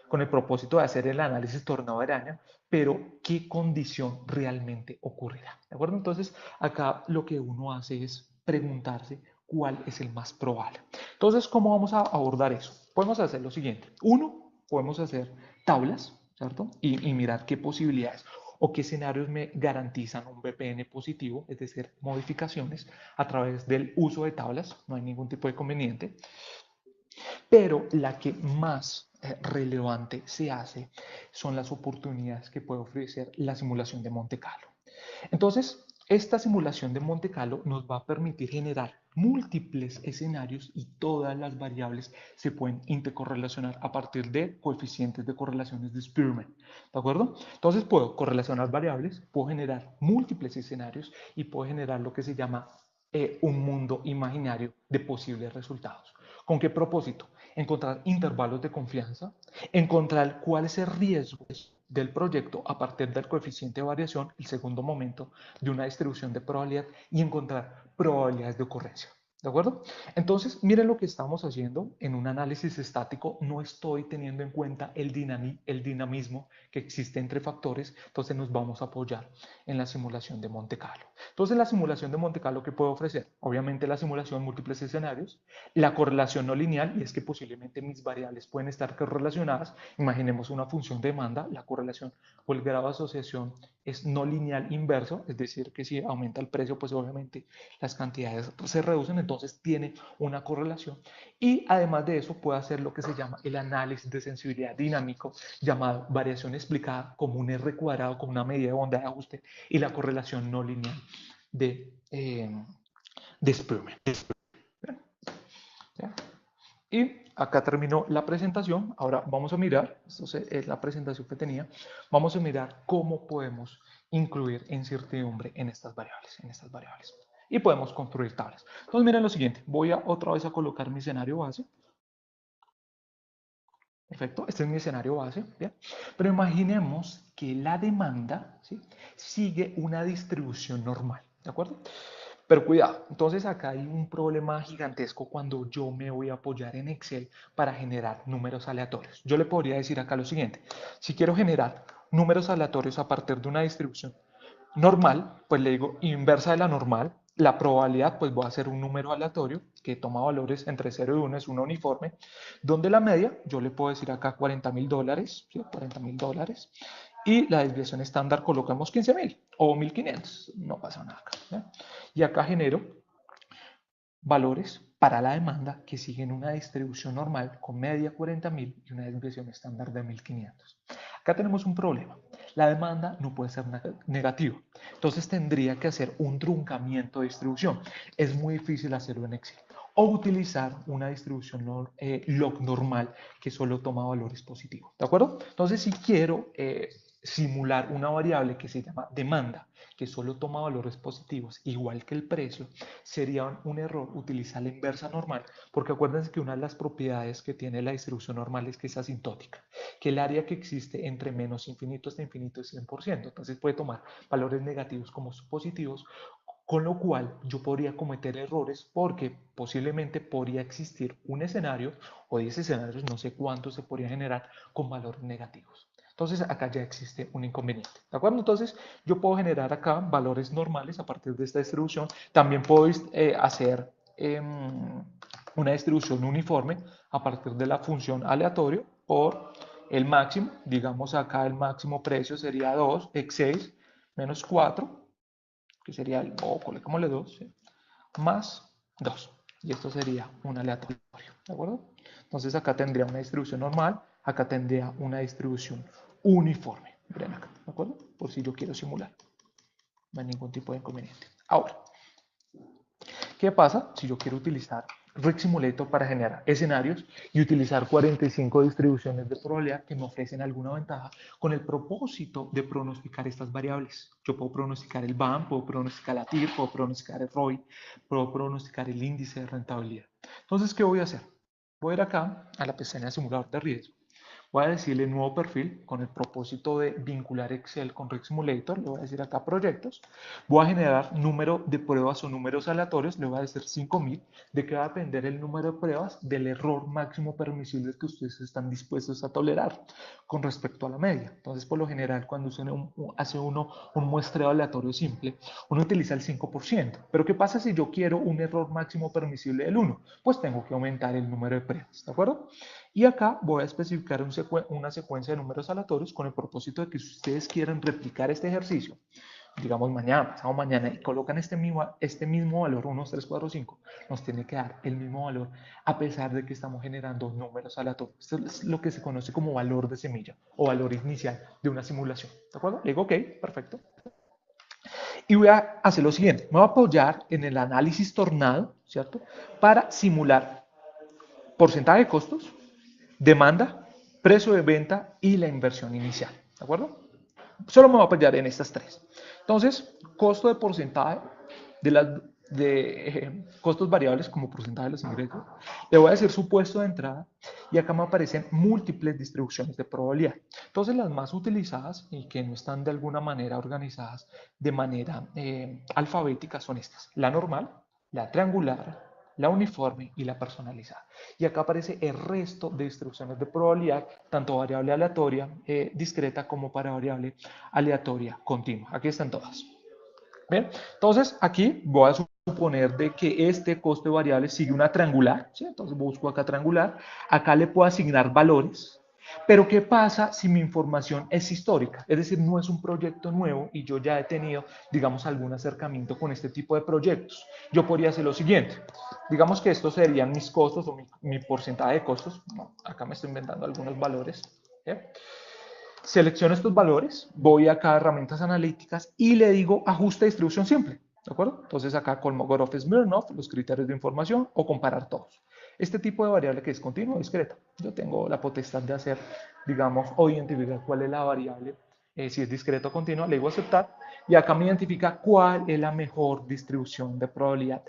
con el propósito de hacer el análisis tornado de araña, pero ¿qué condición realmente ocurrirá? ¿De acuerdo? Entonces, acá lo que uno hace es preguntarse cuál es el más probable. Entonces, ¿cómo vamos a abordar eso? Podemos hacer lo siguiente. Uno, podemos hacer tablas, ¿cierto? Y mirar qué posibilidades o qué escenarios me garantizan un VPN positivo, es decir, modificaciones a través del uso de tablas, no hay ningún tipo de conveniente. Pero la que más relevante se hace son las oportunidades que puede ofrecer la simulación de Monte Carlo. Entonces, esta simulación de Monte Carlo nos va a permitir generar múltiples escenarios y todas las variables se pueden intercorrelacionar a partir de coeficientes de correlaciones de Spearman. ¿De acuerdo? Entonces puedo correlacionar variables, puedo generar múltiples escenarios y puedo generar lo que se llama un mundo imaginario de posibles resultados. ¿Con qué propósito? Encontrar intervalos de confianza, encontrar cuál es el riesgo del proyecto a partir del coeficiente de variación, el segundo momento de una distribución de probabilidad y encontrar probabilidades de ocurrencia. ¿De acuerdo? Entonces, miren lo que estamos haciendo en un análisis estático. No estoy teniendo en cuenta el dinamismo que existe entre factores, entonces nos vamos a apoyar en la simulación de Monte Carlo. Entonces, la simulación de Monte Carlo, ¿qué puede ofrecer? Obviamente la simulación de múltiples escenarios, la correlación no lineal, y es que posiblemente mis variables pueden estar correlacionadas. Imaginemos una función de demanda, la correlación o el grado de asociación es no lineal inverso, es decir, que si aumenta el precio, pues obviamente las cantidades se reducen, entonces entonces tiene una correlación. Y además de eso puede hacer lo que se llama el análisis de sensibilidad dinámico, llamado variación explicada como un R cuadrado, como una medida de bondad de ajuste, y la correlación no lineal de Spearman. ¿Ya? Y acá terminó la presentación. Ahora vamos a mirar, esto es la presentación que tenía, vamos a mirar cómo podemos incluir incertidumbre en estas variables. Y podemos construir tablas. Entonces miren lo siguiente, voy a otra vez a colocar mi escenario base. Perfecto, este es mi escenario base, ¿bien? Pero imaginemos que la demanda, ¿sí?, sigue una distribución normal, ¿de acuerdo? Pero cuidado, entonces acá hay un problema gigantesco cuando yo me voy a apoyar en Excel para generar números aleatorios. Yo le podría decir acá lo siguiente, si quiero generar números aleatorios a partir de una distribución normal, pues le digo inversa de la normal, la probabilidad, pues voy a hacer un número aleatorio que toma valores entre 0 y 1, es una uniforme, donde la media, yo le puedo decir acá $40.000, ¿sí? $40.000, y la desviación estándar colocamos 15.000 o 1.500, no pasa nada acá, ¿sí? Y acá genero valores para la demanda que siguen una distribución normal con media 40.000 y una desviación estándar de 1.500. Acá tenemos un problema. La demanda no puede ser negativa. Entonces tendría que hacer un truncamiento de distribución. Es muy difícil hacerlo en Excel. O utilizar una distribución log normal que solo toma valores positivos. ¿De acuerdo? Entonces si quiero simular una variable que se llama demanda, que solo toma valores positivos, igual que el precio, sería un error utilizar la inversa normal, porque acuérdense que una de las propiedades que tiene la distribución normal es que es asintótica, que el área que existe entre menos infinito hasta infinito es 100%, entonces puede tomar valores negativos como positivos, con lo cual yo podría cometer errores porque posiblemente podría existir un escenario o 10 escenarios, no sé cuántos se podrían generar con valores negativos. Entonces acá ya existe un inconveniente, ¿de acuerdo? Entonces yo puedo generar acá valores normales a partir de esta distribución. También puedo hacer una distribución uniforme a partir de la función aleatorio por el máximo. Digamos acá el máximo precio sería 2, x6 menos 4, que sería el, o coloquémosle 2, ¿sí?, más 2. Y esto sería un aleatorio, ¿de acuerdo? Entonces acá tendría una distribución normal, acá tendría una distribución uniforme. Miren acá, ¿de acuerdo? Por si yo quiero simular. No hay ningún tipo de inconveniente. Ahora, ¿qué pasa si yo quiero utilizar Rig Simulator para generar escenarios y utilizar 45 distribuciones de probabilidad que me ofrecen alguna ventaja con el propósito de pronosticar estas variables? Yo puedo pronosticar el BAM, puedo pronosticar la TIR, puedo pronosticar el ROI, puedo pronosticar el índice de rentabilidad. Entonces, ¿qué voy a hacer? Voy a ir acá a la pestaña de simulador de riesgo. Voy a decirle nuevo perfil con el propósito de vincular Excel con Rig Simulator. Le voy a decir acá proyectos. Voy a generar número de pruebas o números aleatorios. Le voy a decir 5.000. ¿De qué va a depender el número de pruebas? Del error máximo permisible que ustedes están dispuestos a tolerar con respecto a la media. Entonces, por lo general, cuando hace uno un muestreo aleatorio simple, uno utiliza el 5%. Pero ¿qué pasa si yo quiero un error máximo permisible del 1? Pues tengo que aumentar el número de pruebas. ¿De acuerdo? Y acá voy a especificar una secuencia de números aleatorios con el propósito de que si ustedes quieren replicar este ejercicio, digamos mañana, pasado mañana, y colocan este mismo valor, 1, 2, 3, 4, 5, nos tiene que dar el mismo valor a pesar de que estamos generando números aleatorios. Esto es lo que se conoce como valor de semilla o valor inicial de una simulación. ¿De acuerdo? Le digo, ok, perfecto. Y voy a hacer lo siguiente, me voy a apoyar en el análisis tornado, ¿cierto? Para simular porcentaje de costos, demanda, precio de venta y la inversión inicial. ¿De acuerdo? Solo me voy a apoyar en estas tres. Entonces, costo de porcentaje de costos variables como porcentaje de los ingresos. Le voy a decir su puesto de entrada y acá me aparecen múltiples distribuciones de probabilidad. Entonces, las más utilizadas y que no están de alguna manera organizadas de manera alfabética son estas. La normal, la triangular, la uniforme y la personalizada. Y acá aparece el resto de distribuciones de probabilidad, tanto variable aleatoria discreta como para variable aleatoria continua. Aquí están todas. Bien, entonces aquí voy a suponer de que este coste variable sigue una triangular, ¿sí? Entonces busco acá triangular, acá le puedo asignar valores, Pero ¿qué pasa si mi información es histórica? Es decir, no es un proyecto nuevo y yo ya he tenido, digamos, algún acercamiento con este tipo de proyectos. Yo podría hacer lo siguiente. Digamos que estos serían mis costos o mi porcentaje de costos. No, acá me estoy inventando algunos valores. ¿Eh? Selecciono estos valores, voy acá a herramientas analíticas y le digo ajuste distribución simple. ¿De acuerdo? Entonces acá Kolmogorov-Smirnov, los criterios de información o comparar todos. Este tipo de variable que es continua o discreta. Yo tengo la potestad de hacer, digamos, o identificar cuál es la variable, si es discreta o continua, le digo aceptar y acá me identifica cuál es la mejor distribución de probabilidad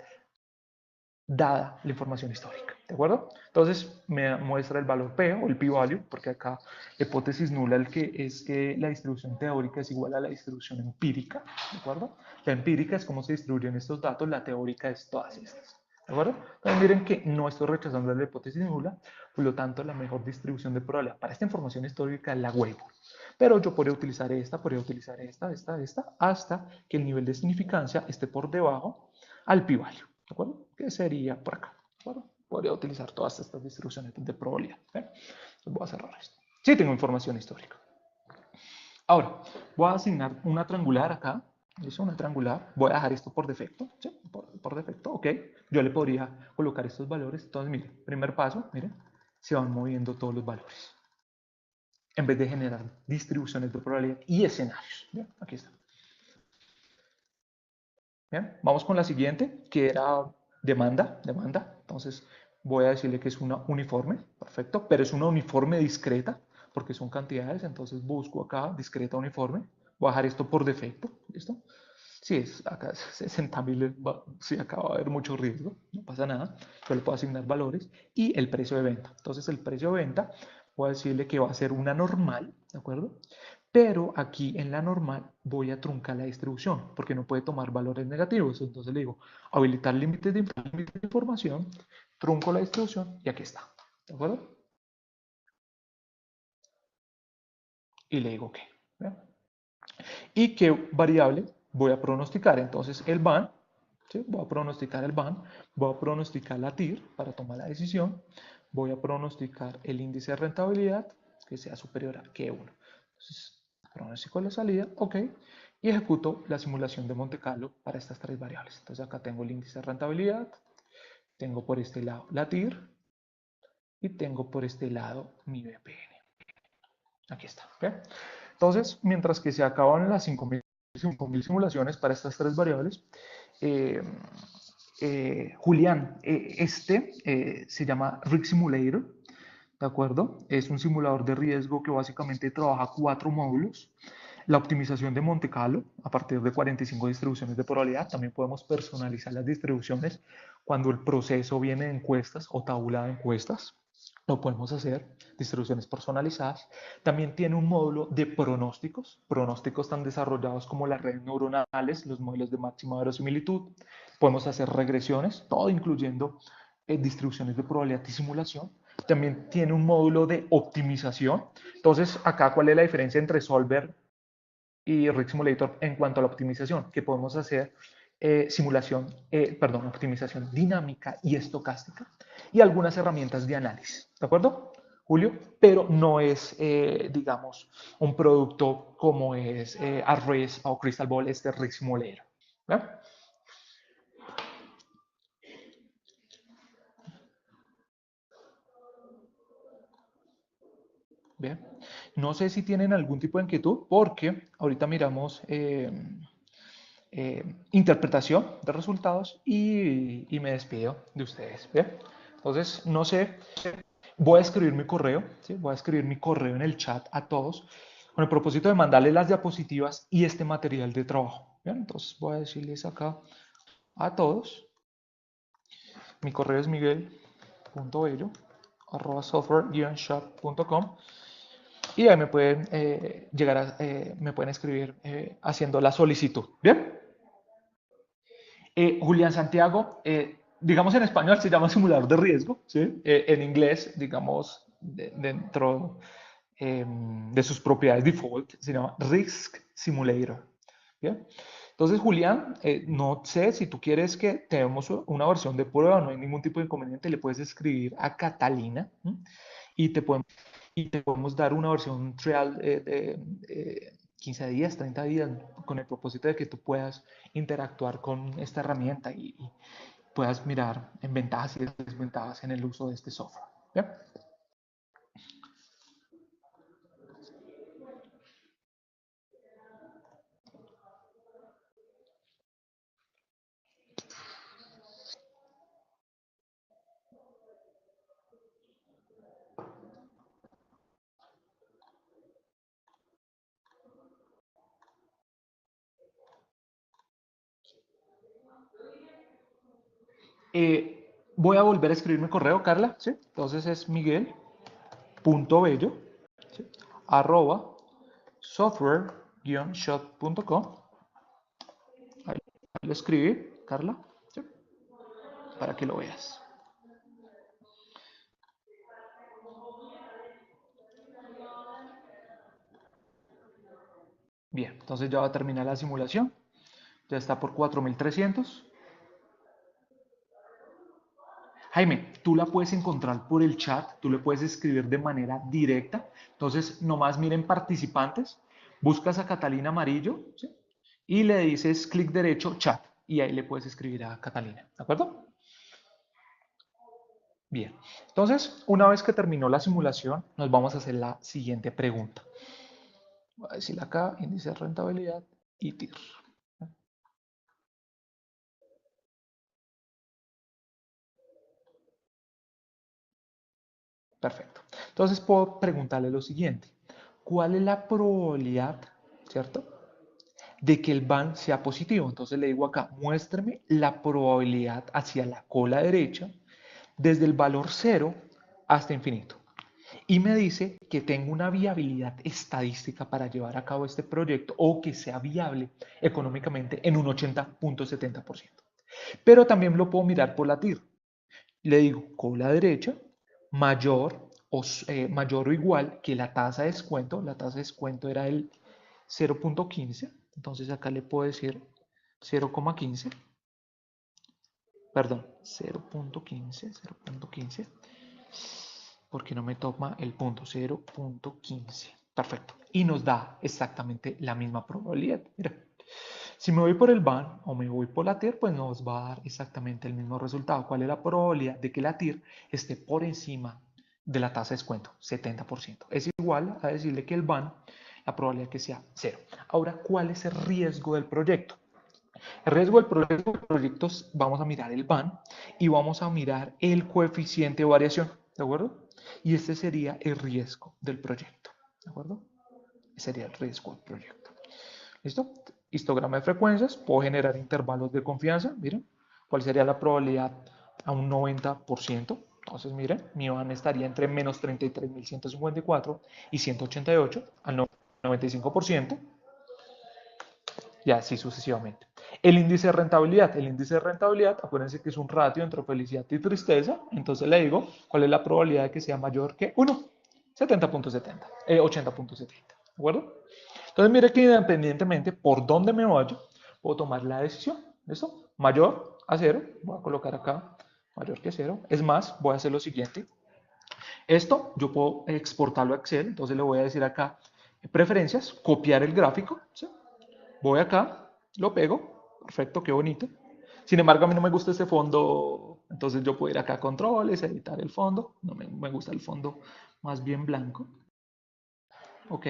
dada la información histórica, ¿de acuerdo? Entonces me muestra el valor P o el p-value, porque acá hipótesis nula el que es que la distribución teórica es igual a la distribución empírica, ¿de acuerdo? La empírica es cómo se distribuyen estos datos, la teórica es todas estas, ¿de acuerdo? Entonces miren que no estoy rechazando la hipótesis nula, por lo tanto la mejor distribución de probabilidad para esta información histórica es la Weibull. Pero yo podría utilizar esta, esta, hasta que el nivel de significancia esté por debajo al p-value. ¿De acuerdo? Que sería por acá. ¿De acuerdo? Podría utilizar todas estas distribuciones de probabilidad. Entonces voy a cerrar esto. Sí tengo información histórica. Ahora, voy a asignar una triangular acá. ¿Listo? Una triangular. Voy a dejar esto por defecto. ¿Sí? Por defecto, ok. Yo le podría colocar estos valores. Entonces, miren, primer paso, miren, se van moviendo todos los valores. En vez de generar distribuciones de probabilidad y escenarios. ¿Bien? Aquí está. Bien, vamos con la siguiente, que era demanda. Entonces voy a decirle que es una uniforme, perfecto, pero es una uniforme discreta, porque son cantidades, entonces busco acá discreta uniforme. Voy a dejar esto por defecto, ¿listo? Si es acá 60.000, si acá va a haber mucho riesgo, no pasa nada. Yo le puedo asignar valores y el precio de venta. Entonces el precio de venta voy a decirle que va a ser una normal, ¿de acuerdo? Pero aquí en la normal voy a truncar la distribución porque no puede tomar valores negativos. Entonces le digo habilitar límites de información, trunco la distribución y aquí está. ¿De acuerdo? Y le digo que. ¿Y qué variable voy a pronosticar? Entonces el BAN, ¿sí? Voy a pronosticar el BAN, voy a pronosticar la TIR para tomar la decisión, voy a pronosticar el índice de rentabilidad que sea superior a Q1. Entonces, pronostico la salida, ok, y ejecuto la simulación de Monte Carlo para estas tres variables. Entonces acá tengo el índice de rentabilidad, tengo por este lado la TIR y tengo por este lado mi BPN. Aquí está. ¿Okay? Entonces, mientras que se acaban las 5.000 simulaciones para estas tres variables, eh, Julián, se llama Risk Simulator, ¿de acuerdo? Es un simulador de riesgo que básicamente trabaja 4 módulos. La optimización de Monte Carlo a partir de 45 distribuciones de probabilidad. También podemos personalizar las distribuciones cuando el proceso viene de encuestas o tabula de encuestas. Lo podemos hacer, distribuciones personalizadas. También tiene un módulo de pronósticos tan desarrollados como las redes neuronales, los modelos de máxima verosimilitud. Podemos hacer regresiones, todo incluyendo distribuciones de probabilidad y simulación. También tiene un módulo de optimización. Entonces, acá, ¿cuál es la diferencia entre Solver y Risk Simulator en cuanto a la optimización? Que podemos hacer optimización dinámica y estocástica y algunas herramientas de análisis, ¿de acuerdo, Julio? Pero no es, digamos, un producto como es ARRES o Crystal Ball, este Risk Simulator. ¿Ve? Bien. No sé si tienen algún tipo de inquietud porque ahorita miramos interpretación de resultados y me despido de ustedes. ¿Bien? Entonces, no sé, voy a escribir mi correo, ¿sí? Voy a escribir mi correo en el chat a todos con el propósito de mandarles las diapositivas y este material de trabajo. ¿Bien? Entonces voy a decirles acá a todos, mi correo es miguel.bello@software-shop.com y ahí me pueden me pueden escribir haciendo la solicitud. ¿Bien? Julián Santiago, digamos en español se llama simulador de riesgo, ¿sí? En inglés, digamos, dentro de sus propiedades default, se llama Risk Simulator. ¿Bien? Entonces, Julián, no sé si tú quieres que tenemos una versión de prueba, no hay ningún tipo de inconveniente, le puedes escribir a Catalina, ¿sí? y te podemos y te podemos dar una versión trial de 15 días, 30 días, con el propósito de que tú puedas interactuar con esta herramienta y puedas mirar en ventajas y desventajas en el uso de este software. ¿Bien? Voy a volver a escribir mi correo, Carla, ¿sí? Entonces es miguel.bello, ¿sí? arroba software-shop.com. Ahí lo escribí, Carla, ¿sí? Para que lo veas. Bien, entonces ya va a terminar la simulación. Ya está por 4300. Jaime, tú la puedes encontrar por el chat, tú le puedes escribir de manera directa. Entonces, nomás miren participantes, buscas a Catalina Amarillo, ¿sí? Y le dices clic derecho, chat, y ahí le puedes escribir a Catalina, ¿de acuerdo? Bien, entonces, una vez que terminó la simulación, nos vamos a hacer la siguiente pregunta. Voy a decirle acá, índice de rentabilidad y TIR. Perfecto. Entonces puedo preguntarle lo siguiente. ¿Cuál es la probabilidad, cierto, de que el ban sea positivo? Entonces le digo acá, muéstrame la probabilidad hacia la cola derecha desde el valor cero hasta infinito. Y me dice que tengo una viabilidad estadística para llevar a cabo este proyecto o que sea viable económicamente en un 80.70%. Pero también lo puedo mirar por la TIR. Le digo cola derecha mayor mayor o igual que la tasa de descuento era el 0.15, entonces acá le puedo decir 0,15, perdón, 0.15, porque no me toma el punto 0.15. Perfecto. Y nos da exactamente la misma probabilidad. Mira, si me voy por el BAN o me voy por la TIR, pues nos va a dar exactamente el mismo resultado. ¿Cuál es la probabilidad de que la TIR esté por encima de la tasa de descuento? 70%. Es igual a decirle que el BAN, la probabilidad que sea cero. Ahora, ¿cuál es el riesgo del proyecto? El riesgo del proyecto, vamos a mirar el BAN y vamos a mirar el coeficiente de variación, ¿de acuerdo? Y este sería el riesgo del proyecto, ¿de acuerdo? Ese sería el riesgo del proyecto. ¿Listo? Histograma de frecuencias, puedo generar intervalos de confianza, miren, ¿cuál sería la probabilidad a un 90%? Entonces, miren, mi BAN estaría entre menos 33.154 y 188 al 95%, y así sucesivamente. El índice de rentabilidad, acuérdense que es un ratio entre felicidad y tristeza, entonces le digo, ¿cuál es la probabilidad de que sea mayor que 1? 70.70, 80.70, ¿de acuerdo? Entonces mire que independientemente por dónde me vaya, puedo tomar la decisión, ¿listo? Mayor a cero, voy a colocar acá mayor que cero, es más, voy a hacer lo siguiente, esto yo puedo exportarlo a Excel, entonces le voy a decir acá, preferencias, copiar el gráfico, ¿sí? Voy acá, lo pego, perfecto, qué bonito. Sin embargo, a mí no me gusta este fondo, entonces yo puedo ir acá a controles, editar el fondo. No me gusta el fondo más bien blanco. Ok,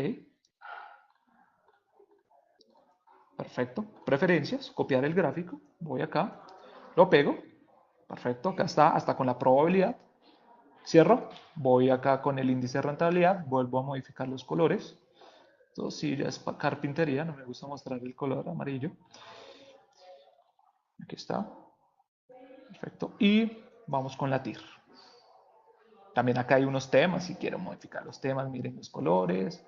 perfecto. Preferencias, copiar el gráfico. Voy acá, lo pego. Perfecto, acá está, hasta con la probabilidad. Cierro, voy acá con el índice de rentabilidad, vuelvo a modificar los colores. Esto sí ya es carpintería, no me gusta mostrar el color amarillo. Aquí está, perfecto. Y vamos con la TIR. También acá hay unos temas, si quiero modificar los temas, miren los colores,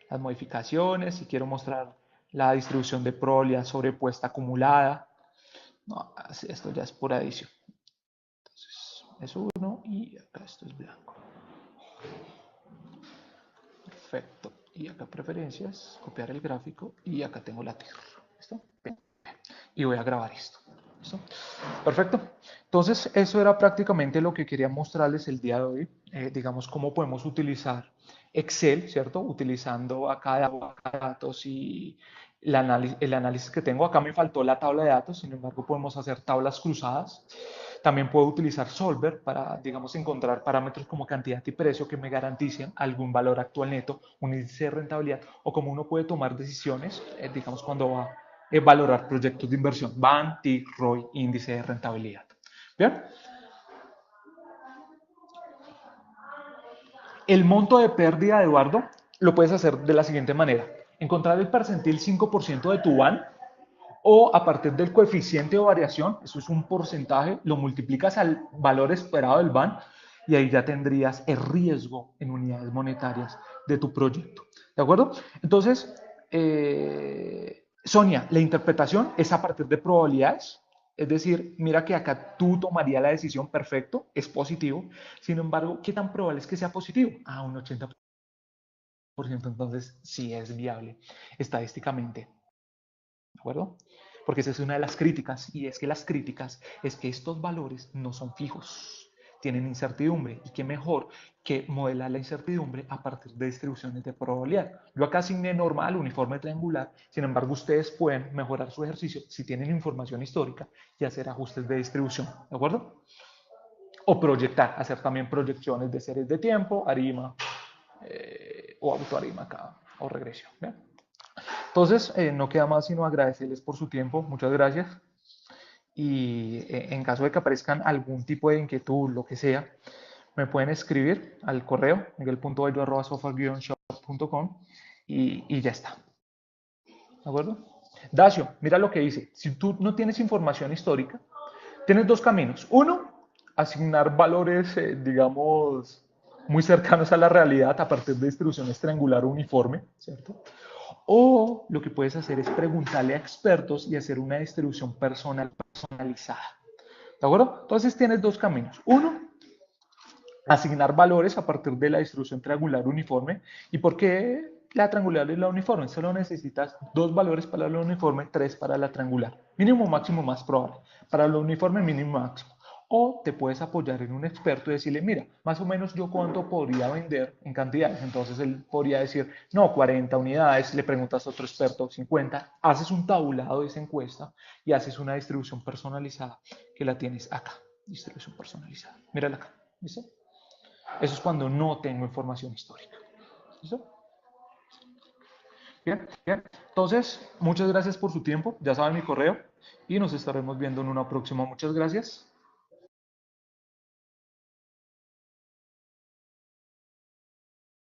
las modificaciones, si quiero mostrar la distribución de probabilidad sobrepuesta acumulada. No, esto ya es pura adición. Entonces, es uno y acá esto es blanco. Perfecto. Y acá preferencias, copiar el gráfico y acá tengo la tierra. ¿Listo? Bien. Y voy a grabar esto. ¿Listo? Perfecto. Entonces, eso era prácticamente lo que quería mostrarles el día de hoy. Digamos, cómo podemos utilizar Excel, ¿cierto? Utilizando acá datos y el análisis que tengo. Acá me faltó la tabla de datos, sin embargo, podemos hacer tablas cruzadas. También puedo utilizar Solver para, digamos, encontrar parámetros como cantidad y precio que me garanticen algún valor actual neto, un índice de rentabilidad, o como uno puede tomar decisiones, digamos, cuando va a valorar proyectos de inversión. BAN, TIC, ROI, índice de rentabilidad. Bien, el monto de pérdida, Eduardo, lo puedes hacer de la siguiente manera. Encontrar el percentil 5% de tu BAN o a partir del coeficiente de variación, eso es un porcentaje, lo multiplicas al valor esperado del BAN y ahí ya tendrías el riesgo en unidades monetarias de tu proyecto. ¿De acuerdo? Entonces, Sonia, la interpretación es a partir de probabilidades. Es decir, mira que acá tú tomarías la decisión, perfecto, es positivo. Sin embargo, ¿qué tan probable es que sea positivo? Ah, un 80%, entonces sí es viable estadísticamente. ¿De acuerdo? Porque esa es una de las críticas, y es que las críticas es que estos valores no son fijos, tienen incertidumbre, y qué mejor que modelar la incertidumbre a partir de distribuciones de probabilidad. Yo acá asigné normal, uniforme triangular, sin embargo ustedes pueden mejorar su ejercicio si tienen información histórica y hacer ajustes de distribución, ¿de acuerdo? O proyectar, hacer también proyecciones de series de tiempo, ARIMA o autoarima acá, o regresión. ¿Bien? Entonces, no queda más sino agradecerles por su tiempo, muchas gracias. Y en caso de que aparezcan algún tipo de inquietud, lo que sea, me pueden escribir al correo miguel.bello@software-shop.com y ya está. ¿De acuerdo? Dacio, mira lo que dice. Si tú no tienes información histórica, tienes dos caminos. Uno, asignar valores, digamos, muy cercanos a la realidad a partir de distribuciones triangular uniforme, ¿cierto? O lo que puedes hacer es preguntarle a expertos y hacer una distribución personalizada. ¿De acuerdo? Entonces tienes dos caminos. Uno, asignar valores a partir de la distribución triangular uniforme. ¿Y por qué la triangular y la uniforme? Solo necesitas dos valores para la uniforme, tres para la triangular. Mínimo, máximo, más probable. Para la uniforme, mínimo, máximo. O te puedes apoyar en un experto y decirle, mira, más o menos yo cuánto podría vender en cantidades. Entonces él podría decir, no, 40 unidades, le preguntas a otro experto, 50, haces un tabulado de esa encuesta y haces una distribución personalizada que la tienes acá. Distribución personalizada. Mírala acá. ¿Listo? Eso es cuando no tengo información histórica. ¿Listo? Bien, bien. Entonces, muchas gracias por su tiempo. Ya saben mi correo y nos estaremos viendo en una próxima. Muchas gracias.